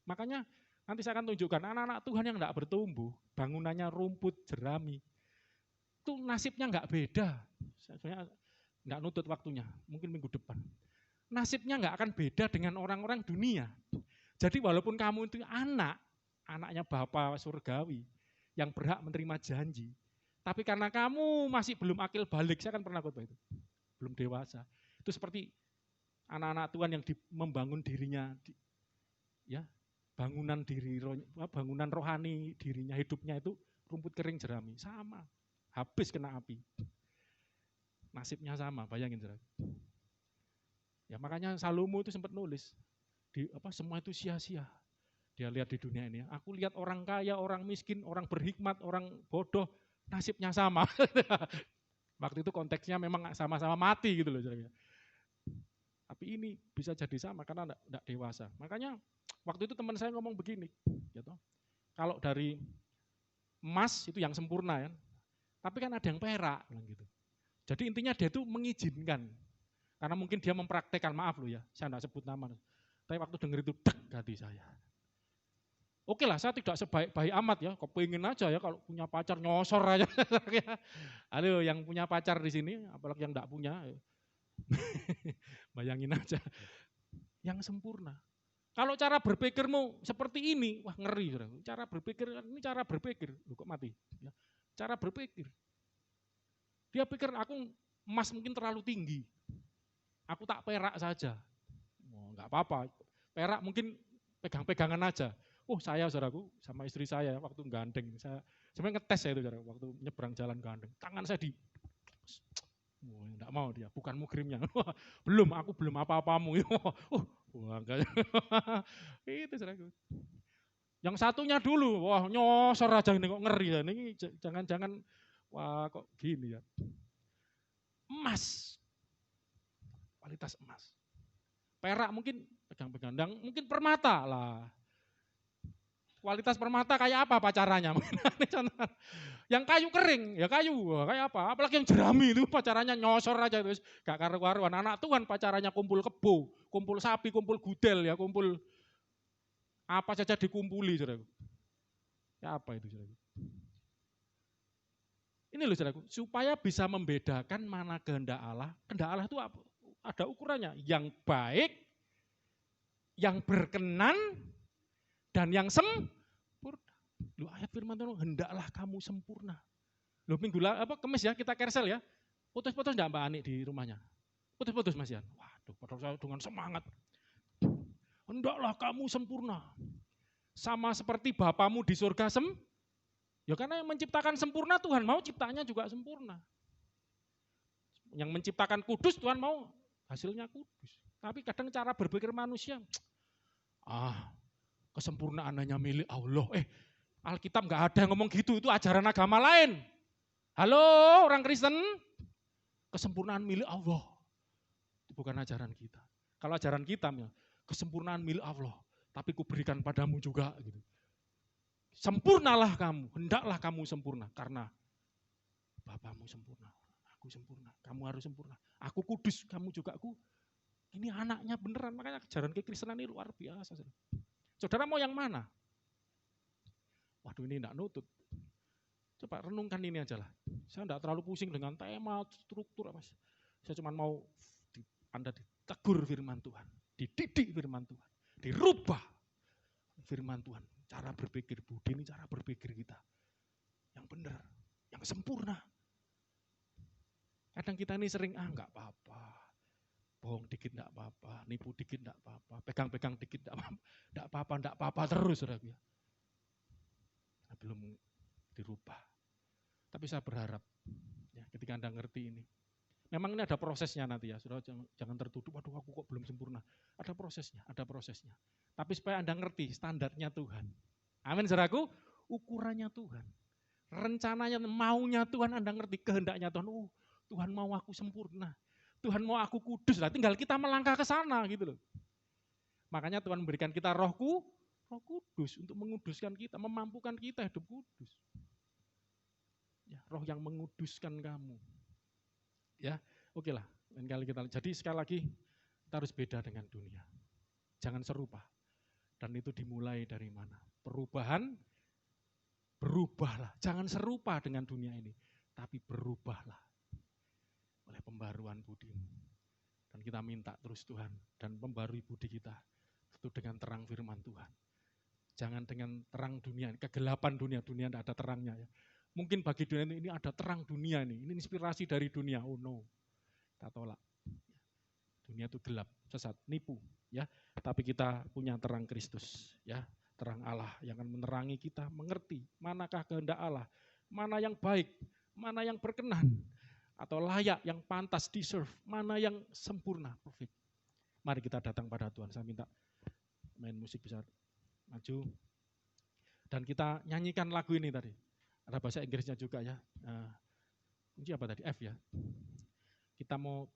Makanya nanti saya akan tunjukkan anak-anak Tuhan yang enggak bertumbuh, bangunannya rumput, jerami, itu nasibnya enggak beda. Saya enggak nutut waktunya, mungkin minggu depan. Nasibnya enggak akan beda dengan orang-orang dunia. Jadi walaupun kamu itu anaknya Bapa surgawi, yang berhak menerima janji, tapi karena kamu masih belum akil balik, saya kan pernah khotbah itu, belum dewasa. Itu seperti anak-anak Tuhan yang membangun dirinya, ya, bangunan rohani dirinya, hidupnya itu rumput kering jerami, sama, habis kena api. Nasibnya sama, bayangin saudara. Ya makanya Salomo itu sempat nulis, semua itu sia-sia. Dia lihat di dunia ini, aku lihat orang kaya, orang miskin, orang berhikmat, orang bodoh, nasibnya sama. Waktu itu konteksnya memang sama-sama mati gitu loh saudara. Tapi ini bisa jadi sama karena enggak dewasa. Makanya waktu itu teman saya ngomong begini, gitu. Kalau dari emas itu yang sempurna ya, tapi kan ada yang perak, gitu. Jadi intinya dia itu mengizinkan, karena mungkin dia mempraktekkan, maaf loh ya, saya enggak sebut nama. Tapi waktu denger itu, dek hati saya. Oke lah, saya tidak sebaik-baik amat ya, kepingin aja ya kalau punya pacar nyosor aja. Aduh, yang punya pacar di sini, apalagi yang enggak punya, bayangin aja. Yang sempurna. Kalau cara berpikirmu seperti ini, wah ngeri. Saudara. Cara berpikir, ini cara berpikir. Loh, kok mati? Ya. Cara berpikir. Dia pikir aku emas mungkin terlalu tinggi. Aku tak perak saja. Oh, enggak apa-apa. Perak mungkin pegang-pegangan aja. Oh saya saudaraku sama istri saya waktu gandeng. Saya sebenarnya ngetes saya itu saudara, waktu nyebrang jalan gandeng. Tangan saya di oh, enggak mau dia, bukan mukrimnya. Aku belum apa-apamu. Wah, enggak. Itu saudaraku. Yang satunya dulu, wah nyosor aja ini kok ngeri ya. Ini jangan-jangan wah kok gini ya. Emas. Kualitas emas. Perak mungkin pegang-pegang, mungkin permata lah. Kualitas permata kayak apa pacarannya? Yang kayu kering, ya kayu, kayak apa? Apalagi yang jerami itu pacarannya nyosor aja terus gak karu-karuan. Anak Tuhan pacarannya kumpul kebo, kumpul sapi, kumpul gudel ya, kumpul apa saja dikumpuli, saudaraku. Ya apa itu, saudaraku? Ini loh, saudaraku, supaya bisa membedakan mana kehendak Allah. Kehendak Allah itu ada ukurannya, yang baik, yang berkenan, dan yang sempurna. Loh, ayat firman Tuhan, hendaklah kamu sempurna. Loh, Kemis ya, kita kersel ya. Putus-putus enggak Mbak Ani di rumahnya? Putus-putus Mas Yan. Waduh, padahal saya dengan semangat. Hendaklah kamu sempurna. Sama seperti Bapamu di surga ya karena yang menciptakan sempurna Tuhan mau ciptanya juga sempurna. Yang menciptakan kudus Tuhan mau hasilnya kudus. Tapi kadang cara berpikir manusia, kesempurnaan hanya milik Allah. Alkitab nggak ada yang ngomong gitu, itu ajaran agama lain. Halo orang Kristen, kesempurnaan milik Allah. Itu bukan ajaran kita. Kalau ajaran kita, kesempurnaan milik Allah, tapi kuberikan padamu juga. Gitu. Sempurnalah kamu, hendaklah kamu sempurna, karena Bapamu sempurna, aku sempurna, kamu harus sempurna. Aku kudus, kamu juga aku. Ini anaknya beneran, makanya ajaran kekristenan ini luar biasa. Saudara mau yang mana? Waduh ini enggak nutut. Coba renungkan ini aja lah. Saya enggak terlalu pusing dengan tema, struktur. Mas. Saya cuma mau Anda ditegur firman Tuhan. Dididik firman Tuhan. Dirubah firman Tuhan. Cara berpikir budi ini cara berpikir kita. Yang benar, yang sempurna. Kadang kita ini sering, enggak apa-apa. Bohong dikit enggak apa-apa. Nipu dikit enggak apa-apa. Pegang-pegang dikit enggak apa-apa. Enggak apa-apa terus. Saudara. Belum dirubah. Tapi saya berharap ya, ketika Anda ngerti ini. Memang ini ada prosesnya nanti ya, saudara jangan tertuduh, waduh aku kok belum sempurna. Ada prosesnya. Tapi supaya Anda ngerti standarnya Tuhan. Amin saudaraku, ukurannya Tuhan. Rencananya, maunya Tuhan Anda ngerti, kehendaknya Tuhan. Tuhan mau aku sempurna. Tuhan mau aku kudus. Lah tinggal kita melangkah ke sana gitu loh. Makanya Tuhan memberikan kita Roh Kudus untuk menguduskan kita, memampukan kita hidup kudus. Ya, roh yang menguduskan kamu. Ya, oke lah. Jadi sekali lagi kita harus beda dengan dunia. Jangan serupa. Dan itu dimulai dari mana? Berubahlah. Jangan serupa dengan dunia ini, tapi berubahlah oleh pembaruan budimu. Dan kita minta terus Tuhan dan pembarui budi kita itu dengan terang firman Tuhan. Jangan dengan terang dunia, kegelapan dunia tidak ada terangnya ya. Mungkin bagi dunia ini ada terang dunia ini inspirasi dari dunia. Oh no, kita tolak. Dunia itu gelap, sesat, nipu, ya. Tapi kita punya terang Kristus, ya, terang Allah yang akan menerangi kita, mengerti manakah kehendak Allah, mana yang baik, mana yang berkenan, atau layak, yang pantas, deserve, mana yang sempurna, perfect. Mari kita datang pada Tuhan. Saya minta main musik bisa maju. Dan kita nyanyikan lagu ini tadi. Ada bahasa Inggrisnya juga ya. Kunci apa tadi? F ya. Kita mau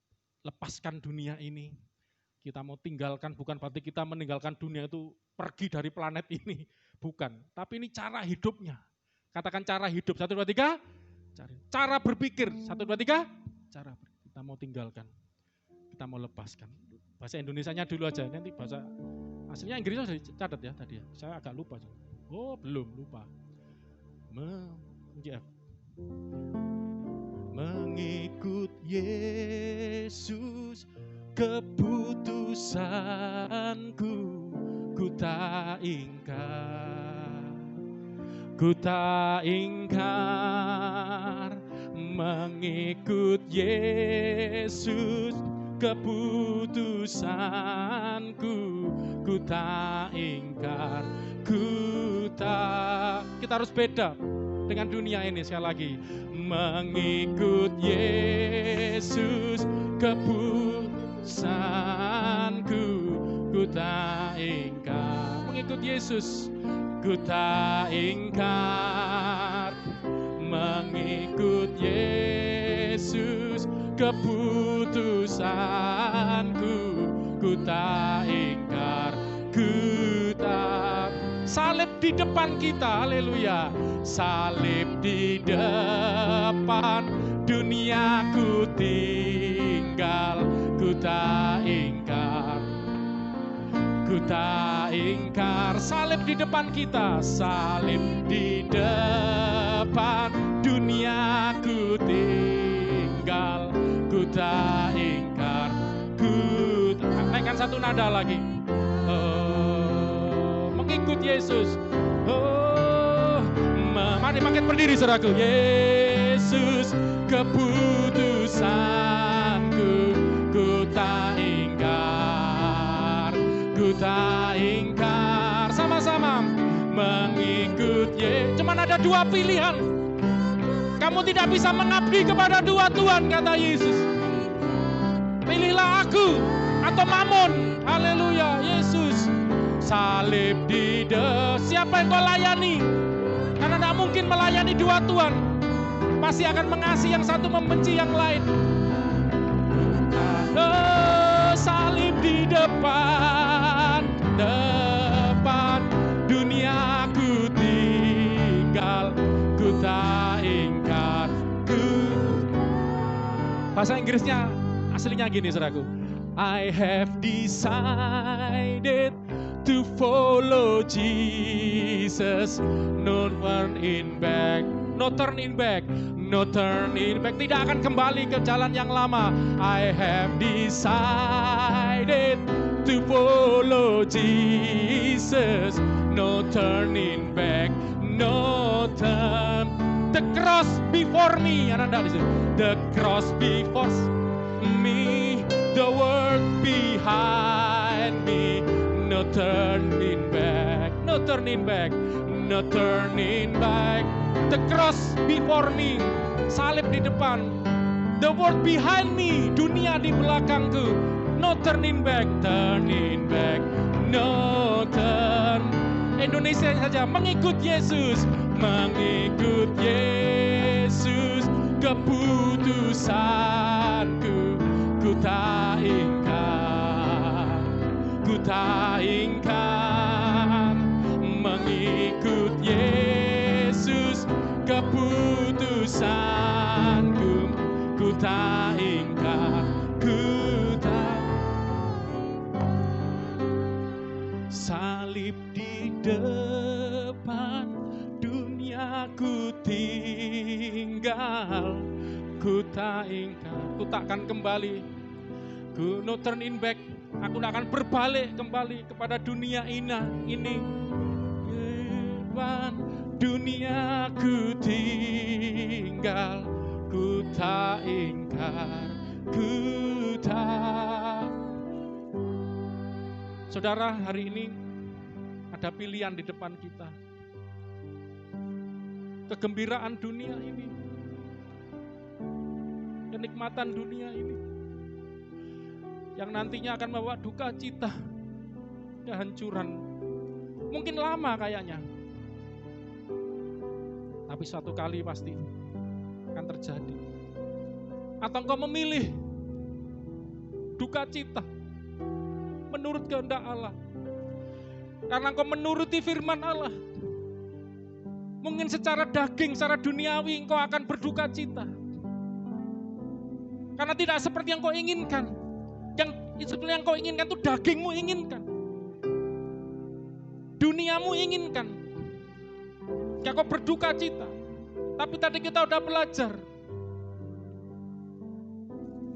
lepaskan dunia ini. Kita mau tinggalkan, bukan berarti kita meninggalkan dunia itu pergi dari planet ini. Bukan. Tapi ini cara hidupnya. Katakan cara hidup. 1, 2, 3. Cara berpikir. 1, 2, 3. Kita mau tinggalkan. Kita mau lepaskan. Bahasa Indonesianya dulu aja. Nanti bahasa aslinya Inggrisnya sudah dicatat ya tadi ya. Saya agak lupa. Oh belum, lupa. Mengikut Yesus keputusanku, tak ingkar, ku tak ingkar mengikut Yesus, keputusanku, ku tak ingkar, kita harus beda dengan dunia ini. Sekali lagi, mengikut Yesus, keputusanku, ku tak ingkar, mengikut Yesus, ku tak ingkar, mengikut Yesus, keputusanku, ku tak ingkar, ku tak. Salib di depan kita, haleluya. Salib di depan, dunia ku tinggal, ku tak ingkar, ku tak ingkar. Salib di depan kita, salib di depan, dunia ku tinggal, ku tak ingkar, naikkan satu nada lagi. Mengikut Yesus. Mari makin berdiri saudaraku. Yesus, keputusanku, ku tak ingkar, ku tak ingkar. Sama-sama mengikut Yesus. Cuman ada dua pilihan. Kamu tidak bisa mengabdi kepada dua Tuhan, kata Yesus. Pilihlah aku atau Mammon. Haleluya, Yesus. Salib di siapa yang kau layani? Karena tidak mungkin melayani dua Tuhan. Pasti akan mengasihi yang satu, membenci yang lain. Salib di depan, dunia ku tinggal, ku tak ingkar. Bahasa Inggrisnya aslinya gini saudaraku. I have decided to follow Jesus, no turning back, no turning back, no turning back. Tidak akan kembali ke jalan yang lama. I have decided to follow Jesus, no turning back, no turn. The cross before me, the cross before me, the world behind me. No turning back, no turning back, no turning back. The cross before me, salib di depan. The world behind me, dunia di belakangku. No turning back, no turn. Indonesia saja, mengikut Yesus, mengikut Yesus, keputusanku, ku tak ingkar, ku tak ingkar, mengikut Yesus, keputusanku, ku tak ingkar, ku tak. Salib di depan, dunia ku tinggal, ku tak ingkar, ku takkan kembali, ku no turning back. Aku tidak akan berbalik kembali kepada dunia ini. Dunia ku tinggal, ku tak ingkar, ku tak. Saudara, hari ini ada pilihan di depan kita. Kegembiraan dunia ini, kenikmatan dunia ini, yang nantinya akan membawa duka cita, kehancuran. Mungkin lama kayaknya, tapi suatu kali pasti akan terjadi. Atau engkau memilih duka cita menurut kehendak Allah, karena engkau menuruti firman Allah. Mungkin secara daging, secara duniawi engkau akan berduka cita, karena tidak seperti yang kau inginkan. Yang seperti yang kau inginkan itu dagingmu inginkan, duniamu inginkan. Ya kau berduka cita. Tapi tadi kita udah belajar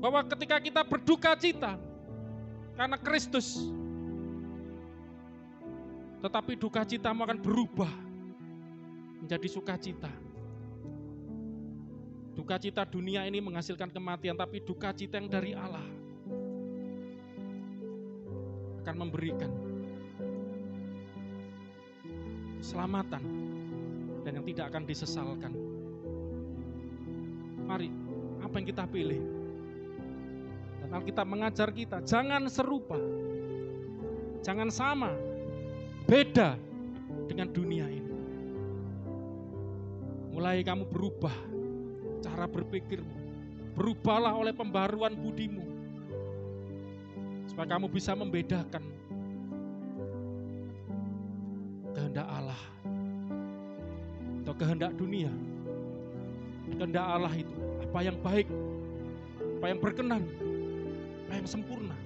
bahwa ketika kita berduka cita karena Kristus, Tetapi duka citamu akan berubah menjadi sukacita. Duka cita dunia ini menghasilkan kematian, tapi duka cita yang dari Allah akan memberikan keselamatan dan yang tidak akan disesalkan. Mari, apa yang kita pilih? Dan Alkitab mengajar kita, jangan serupa, jangan sama, beda dengan dunia ini. Mulai kamu berubah cara berpikirmu, berubahlah oleh pembaruan budimu, supaya kamu bisa membedakan kehendak Allah atau kehendak dunia. Kehendak Allah itu apa yang baik, apa yang berkenan, apa yang sempurna.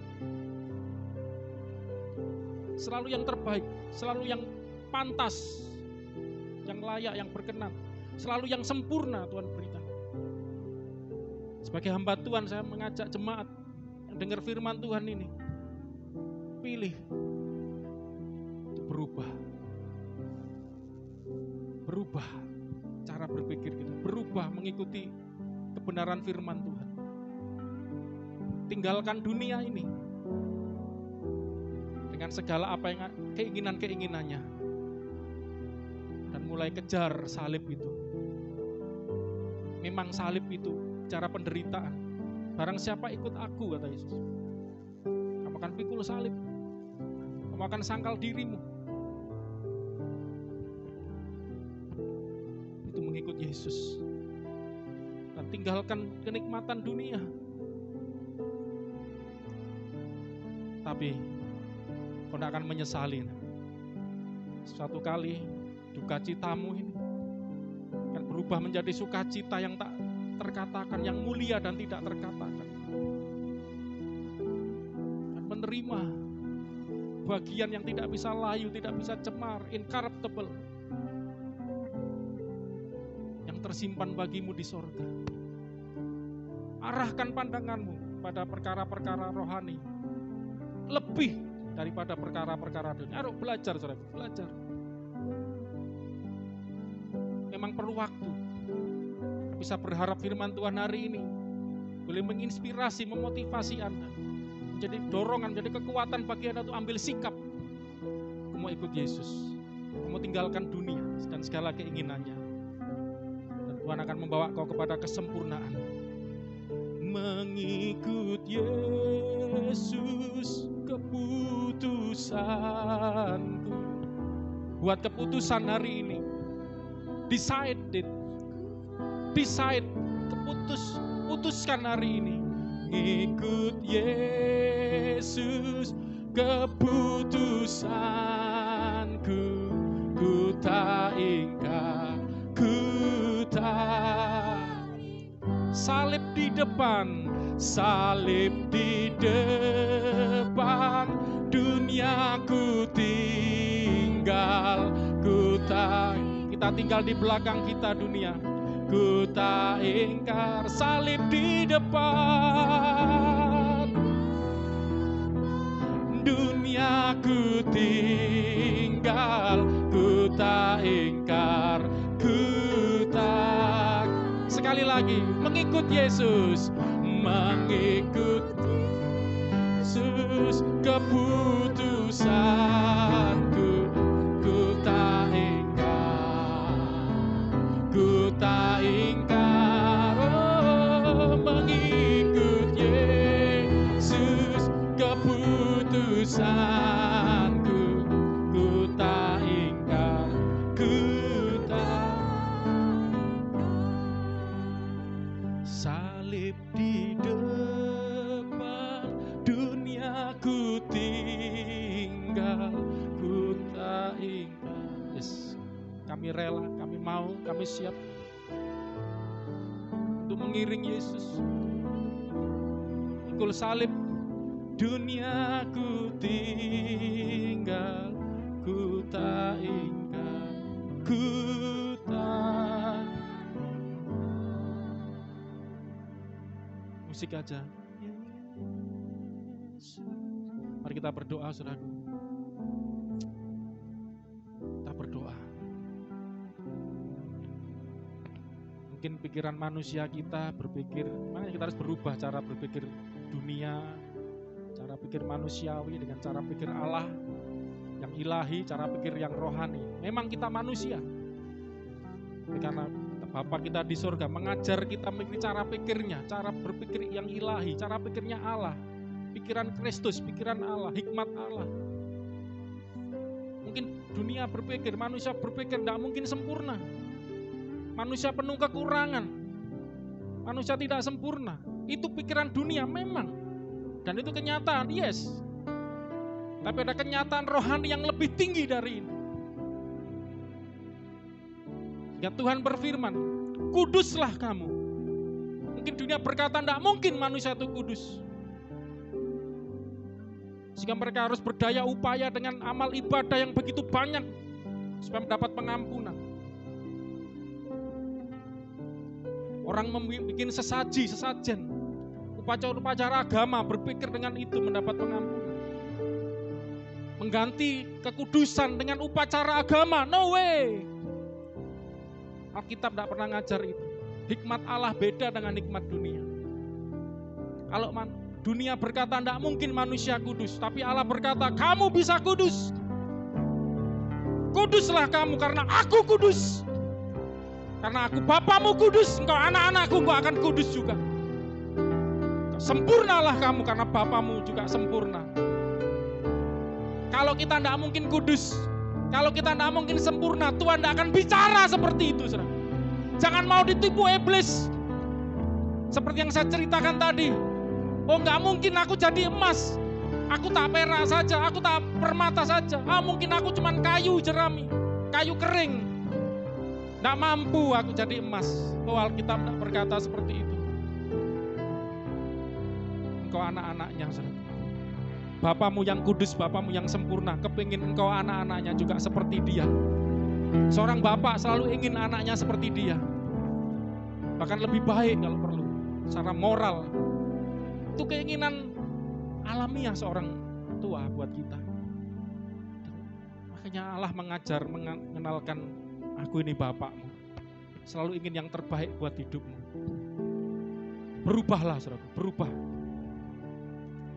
Selalu yang terbaik, selalu yang pantas, yang layak, yang berkenan, selalu yang sempurna Tuhan berikan. Sebagai hamba Tuhan, saya mengajak jemaat yang dengar firman Tuhan ini, pilih untuk berubah cara berpikir kita, berubah mengikuti kebenaran firman Tuhan. Tinggalkan dunia ini dengan segala apa yang keinginan-keinginannya, dan mulai kejar salib itu. Memang salib itu cara penderitaan. Barang siapa ikut aku, kata Yesus, kamu akan pikul salib, kamu akan sangkal dirimu. Itu mengikut Yesus dan tinggalkan kenikmatan dunia. Tapi kau tidak akan menyesali. Suatu kali duka citamu ini akan berubah menjadi sukacita yang tak terkatakan, yang mulia dan tidak terkatakan. Dan menerima bagian yang tidak bisa layu, tidak bisa cemar, incorruptible, yang tersimpan bagimu di sorga. Arahkan pandanganmu pada perkara-perkara rohani, lebih daripada perkara-perkara dunia. Ayo belajar, saudara, belajar. Memang perlu waktu. Bisa berharap firman Tuhan hari ini boleh menginspirasi, memotivasi Anda, menjadi dorongan, menjadi kekuatan bagi Anda untuk ambil sikap. Kamu mau ikut Yesus, kamu tinggalkan dunia dan segala keinginannya, dan Tuhan akan membawa kau kepada kesempurnaan. Mengikut Yesus keputusanku. Buat keputusan hari ini. Putuskan hari ini. Ngikut Yesus keputusanku. Ku tak ingkar, ku tak. Salib di depan, dunia ku tinggal, ku tak. Kita tinggal di belakang kita dunia. Ku tak ingkar, salib di depan, dunia ku tinggal, ku tak ingkar, ku tak. Sekali lagi, mengikut Yesus, mengikut Yesus keputusanku. Ku tak ingkar, ku tak ingkar, oh, mengikut Yesus keputusanku. Ku tak ingkar, ku tak. Salib di depan, dunia ku tinggal, ku tak ingkar. Yes. Kami rela, kami mau, kami siap untuk mengiring Yesus. Pikul salib, dunia ku tinggal, ku tak ingkar, ku tak. Musik aja. Mari kita berdoa, saudara. Mungkin pikiran manusia kita berpikir, makanya kita harus berubah cara berpikir dunia, cara pikir manusiawi dengan cara pikir Allah yang ilahi, cara pikir yang rohani. Memang kita manusia, karena Bapa kita di surga mengajar kita cara pikirnya, cara berpikir yang ilahi, cara pikirnya Allah, pikiran Kristus, pikiran Allah, hikmat Allah. Mungkin dunia berpikir, manusia berpikir tidak mungkin sempurna. Manusia penuh kekurangan, manusia tidak sempurna. Itu pikiran dunia memang, dan itu kenyataan, yes. Tapi ada kenyataan rohani yang lebih tinggi dari ini. Ya Tuhan berfirman, kuduslah kamu. Mungkin dunia berkata tidak mungkin manusia itu kudus. Sehingga mereka harus berdaya upaya dengan amal ibadah yang begitu banyak supaya mendapat pengampunan. Orang membuat sesajen, upacara agama berpikir dengan itu mendapat pengampunan. Mengganti kekudusan dengan upacara agama, no way. Alkitab tidak pernah ngajar itu. Hikmat Allah beda dengan hikmat dunia. Kalau dunia berkata tidak mungkin manusia kudus, tapi Allah berkata kamu bisa kudus. Kuduslah kamu karena aku kudus. Karena aku Bapamu kudus, engkau anak-anakku engkau akan kudus juga. Sempurnalah kamu karena Bapamu juga sempurna. Kalau kita tidak mungkin kudus, kalau kita tidak mungkin sempurna, Tuhan tidak akan bicara seperti itu. Saudara. Jangan mau ditipu iblis. Seperti yang saya ceritakan tadi. Oh nggak mungkin aku jadi emas. Aku tak perak saja, aku tak permata saja. Mungkin aku cuma kayu jerami, kayu kering. Tidak mampu aku jadi emas. Oh Alkitab tidak berkata seperti itu. Engkau anak-anaknya, saudara. Bapamu yang kudus, Bapamu yang sempurna, kepingin engkau anak-anaknya juga seperti dia. Seorang bapak selalu ingin anaknya seperti dia. Bahkan lebih baik kalau perlu, secara moral. Itu keinginan alamiah seorang tua buat kita. Makanya Allah mengajar, mengenalkan, aku ini Bapakmu. Selalu ingin yang terbaik buat hidupmu. Berubahlah, saudara, berubah.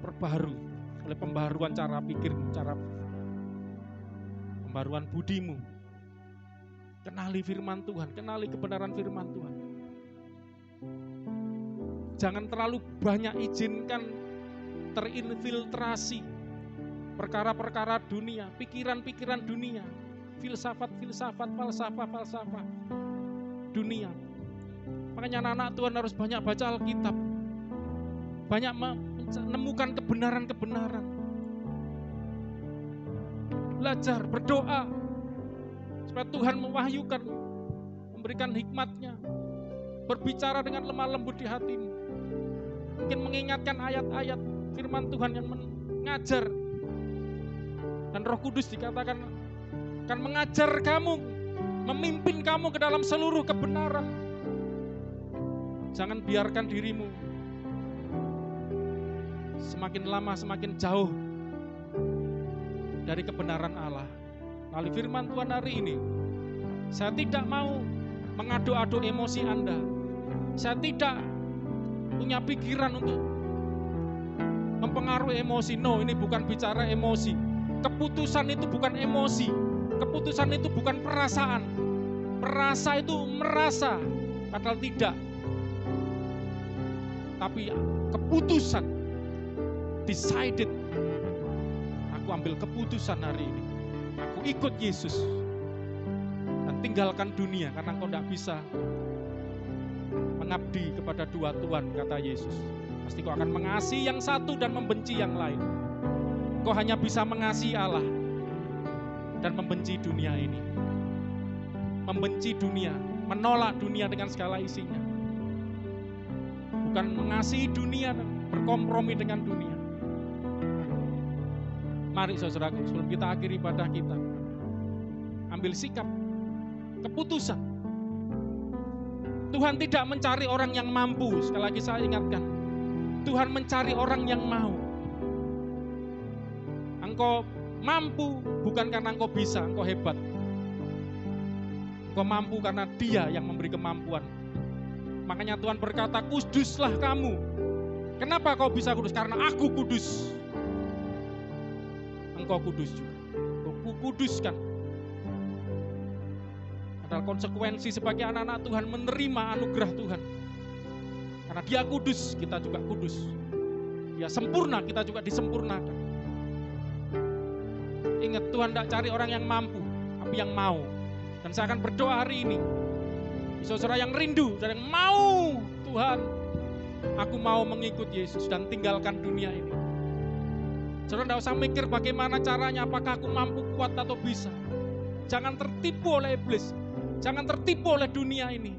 Perbaharui oleh pembaharuan cara pikirmu, cara pembaharuan budimu. Kenali firman Tuhan, kenali kebenaran firman Tuhan. Jangan terlalu banyak izinkan terinfiltrasi perkara-perkara dunia, pikiran-pikiran dunia, filsafat-filsafat, falsafah-falsafah dunia. Makanya anak-anak Tuhan harus banyak baca Alkitab, banyak menemukan kebenaran-kebenaran, belajar, berdoa, supaya Tuhan mewahyukan, memberikan hikmat-Nya, berbicara dengan lemah lembut di hatimu. Mungkin mengingatkan ayat-ayat firman Tuhan yang mengajar. Dan Roh Kudus dikatakan akan mengajar kamu, memimpin kamu ke dalam seluruh kebenaran. Jangan biarkan dirimu semakin lama semakin jauh dari kebenaran Allah. Melalui firman Tuhan hari ini, saya tidak mau mengadu-adu emosi Anda. Saya tidak punya pikiran untuk mempengaruhi emosi. No, ini bukan bicara emosi. Keputusan itu bukan emosi. Keputusan itu bukan perasaan. Perasa itu merasa, padahal tidak. Tapi keputusan, decided. Aku ambil keputusan hari ini. Aku ikut Yesus. Dan tinggalkan dunia, karena engkau tidak bisa mengabdi kepada dua Tuhan, kata Yesus. Pasti kau akan mengasihi yang satu dan membenci yang lain. Kau hanya bisa mengasihi Allah dan membenci dunia ini. Membenci dunia, menolak dunia dengan segala isinya. Bukan mengasihi dunia dan berkompromi dengan dunia. Mari saudaraku, sebelum kita akhiri ibadah kita, ambil sikap, keputusan. Tuhan tidak mencari orang yang mampu. Sekali lagi saya ingatkan, Tuhan mencari orang yang mau. Engkau mampu bukan karena engkau bisa, engkau hebat. Engkau mampu karena Dia yang memberi kemampuan. Makanya Tuhan berkata, kuduslah kamu. Kenapa kau bisa kudus? Karena aku kudus. Engkau kudus juga. Aku kuduskan. Adalah konsekuensi sebagai anak-anak Tuhan menerima anugerah Tuhan. Karena dia kudus, kita juga kudus. Dia sempurna, kita juga disempurnakan. Ingat, Tuhan tidak cari orang yang mampu, tapi yang mau. Dan saya akan berdoa hari ini. Saudara yang rindu, saudara yang mau, Tuhan, aku mau mengikut Yesus dan tinggalkan dunia ini. Saudara tidak usah mikir bagaimana caranya, apakah aku mampu, kuat atau bisa. Jangan tertipu oleh iblis, jangan tertipu oleh dunia ini.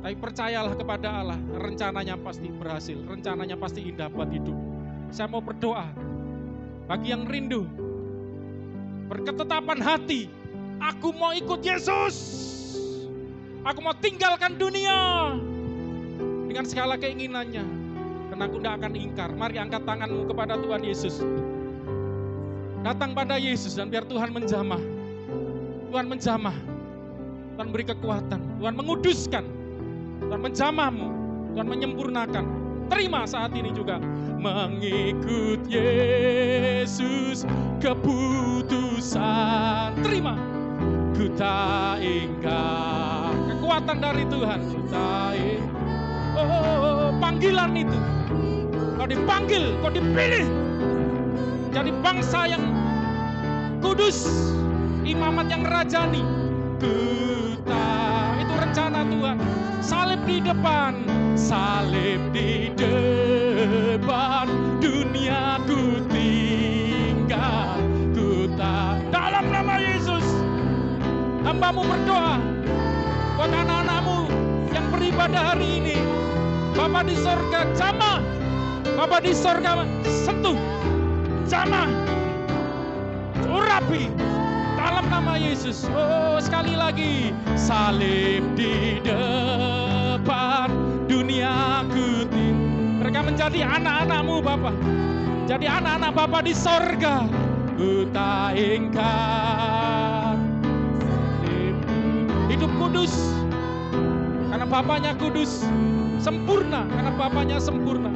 Tapi percayalah kepada Allah, rencananya pasti berhasil, rencananya pasti indah buat hidup. Saya mau berdoa, bagi yang rindu, berketetapan hati, aku mau ikut Yesus. Aku mau tinggalkan dunia dengan segala keinginannya. Dan aku tidak akan ingkar. Mari angkat tanganmu kepada Tuhan Yesus. Datang pada Yesus dan biar Tuhan menjamah. Tuhan menjamah. Tuhan beri kekuatan. Tuhan menguduskan. Tuhan menjamahmu. Tuhan menyempurnakan. Terima saat ini juga. Mengikut Yesus keputusan. Terima. Ku tak ingkar. Kekuatan dari Tuhan. Ku tak ingkar. Oh, panggilan itu. Kau dipanggil, kau dipilih. Jadi bangsa yang kudus. Imamat yang rajani. Ku tak. Itu rencana Tuhan. Salib di depan. Salib di depan. Dunia ku tinggal. Ku tak. Dalam nama Yesus. Hambamu berdoa buat anak-anakmu yang beribadah hari ini. Bapa di sorga, jamah. Bapa di sorga, sentuh. Jamah. Urapi. Dalam nama Yesus. Oh, sekali lagi. Salib di depan. Dunia ku tinggal. Mereka menjadi anak-anakmu Bapa. Jadi anak-anak Bapa di sorga. Ku tak ingkar. Hidup kudus karena Bapaknya kudus, sempurna karena Bapaknya sempurna.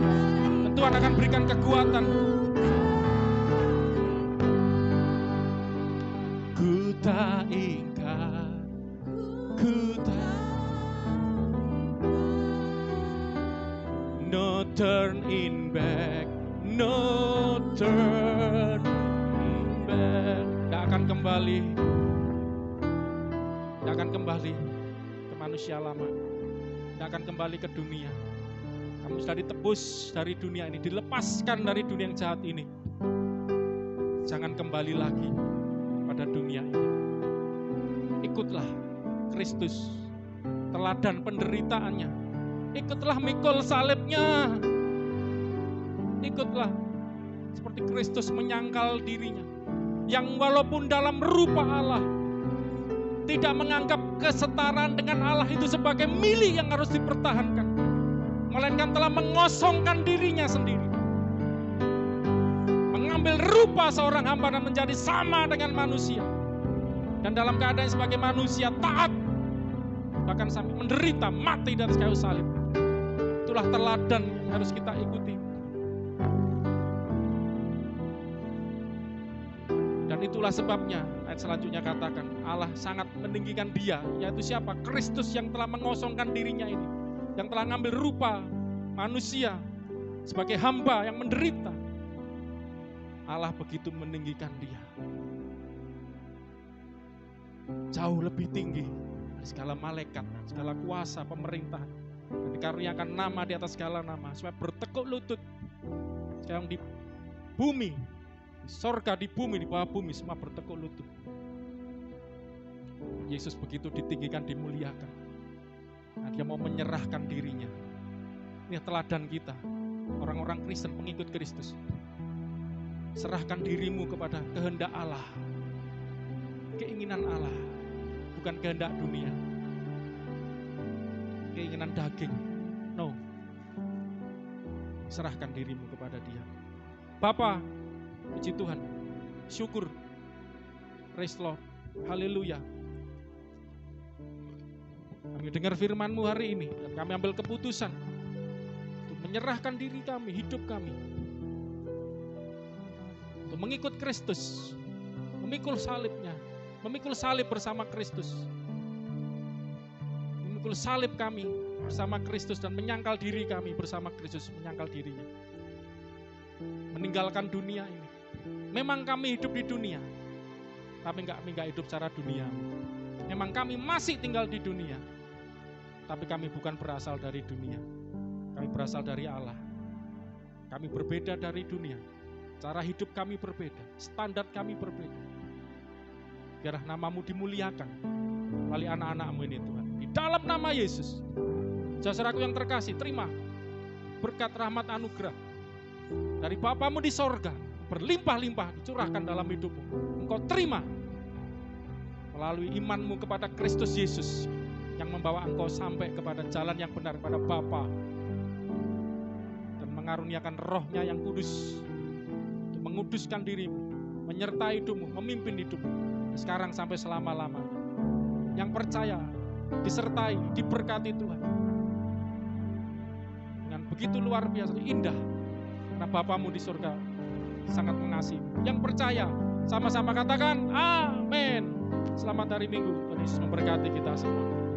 Dan Tuhan akan berikan kekuatan. Ku tak ingkar, ku tak. No turning back, no turning back. Tak akan kembali. Tidak akan kembali ke manusia lama. Tidak akan kembali ke dunia. Kamu sudah ditebus dari dunia ini. Dilepaskan dari dunia yang jahat ini. Jangan kembali lagi pada dunia ini. Ikutlah Kristus. Teladan penderitaannya. Ikutlah mikul salibnya. Ikutlah. Seperti Kristus menyangkal dirinya. Yang walaupun dalam rupa Allah, tidak menganggap kesetaraan dengan Allah itu sebagai milik yang harus dipertahankan. Melainkan telah mengosongkan dirinya sendiri. Mengambil rupa seorang hamba dan menjadi sama dengan manusia. Dan dalam keadaan sebagai manusia taat. Bahkan sampai menderita, mati di atas kayu salib. Itulah teladan yang harus kita ikuti. Dan itulah sebabnya ayat selanjutnya katakan Allah sangat meninggikan dia, yaitu siapa? Kristus yang telah mengosongkan dirinya ini, yang telah ngambil rupa manusia sebagai hamba yang menderita. Allah begitu meninggikan dia, jauh lebih tinggi dari segala malaikat, segala kuasa, pemerintahan, dan dikaruniakan nama di atas segala nama, supaya bertekuk lutut sekarang di bumi, di sorga, di bumi, di bawah bumi, semua bertekuk lutut. Yesus begitu ditinggikan, dimuliakan. Nah, dia mau menyerahkan dirinya. Ini teladan kita, orang-orang Kristen, pengikut Kristus. Serahkan dirimu kepada kehendak Allah, keinginan Allah, bukan kehendak dunia, keinginan daging. No, serahkan dirimu kepada Dia. Bapa, puji Tuhan, syukur, praise Lord, haleluya. Kami dengar firman-Mu hari ini, dan kami ambil keputusan untuk menyerahkan diri kami, hidup kami, untuk mengikut Kristus, memikul salibnya, memikul salib bersama Kristus, memikul salib kami bersama Kristus, dan menyangkal diri kami bersama Kristus, menyangkal dirinya, meninggalkan dunia ini. Memang kami hidup di dunia, tapi enggak hidup secara dunia. Memang kami masih tinggal di dunia, tapi kami bukan berasal dari dunia. Kami berasal dari Allah. Kami berbeda dari dunia. Cara hidup kami berbeda, standar kami berbeda. Biarlah nama-Mu dimuliakan melalui anak-anak-Mu ini Tuhan. Di dalam nama Yesus. Saudaraku yang terkasih, terima berkat rahmat anugerah dari Bapa-Mu di sorga, berlimpah-limpah dicurahkan dalam hidupmu. Engkau terima melalui iman-Mu kepada Kristus Yesus yang membawa engkau sampai kepada jalan yang benar, kepada Bapa, dan mengaruniakan Roh-Nya yang kudus untuk menguduskan dirimu, menyertai hidupmu, memimpin hidupmu sekarang sampai selama-lamanya. Yang percaya disertai, diberkati Tuhan dengan begitu luar biasa indah, karena Bapa-Mu di surga sangat mengasihi. Yang percaya sama-sama katakan amin. Selamat hari Minggu, Tuhan Yesus memberkati kita semua.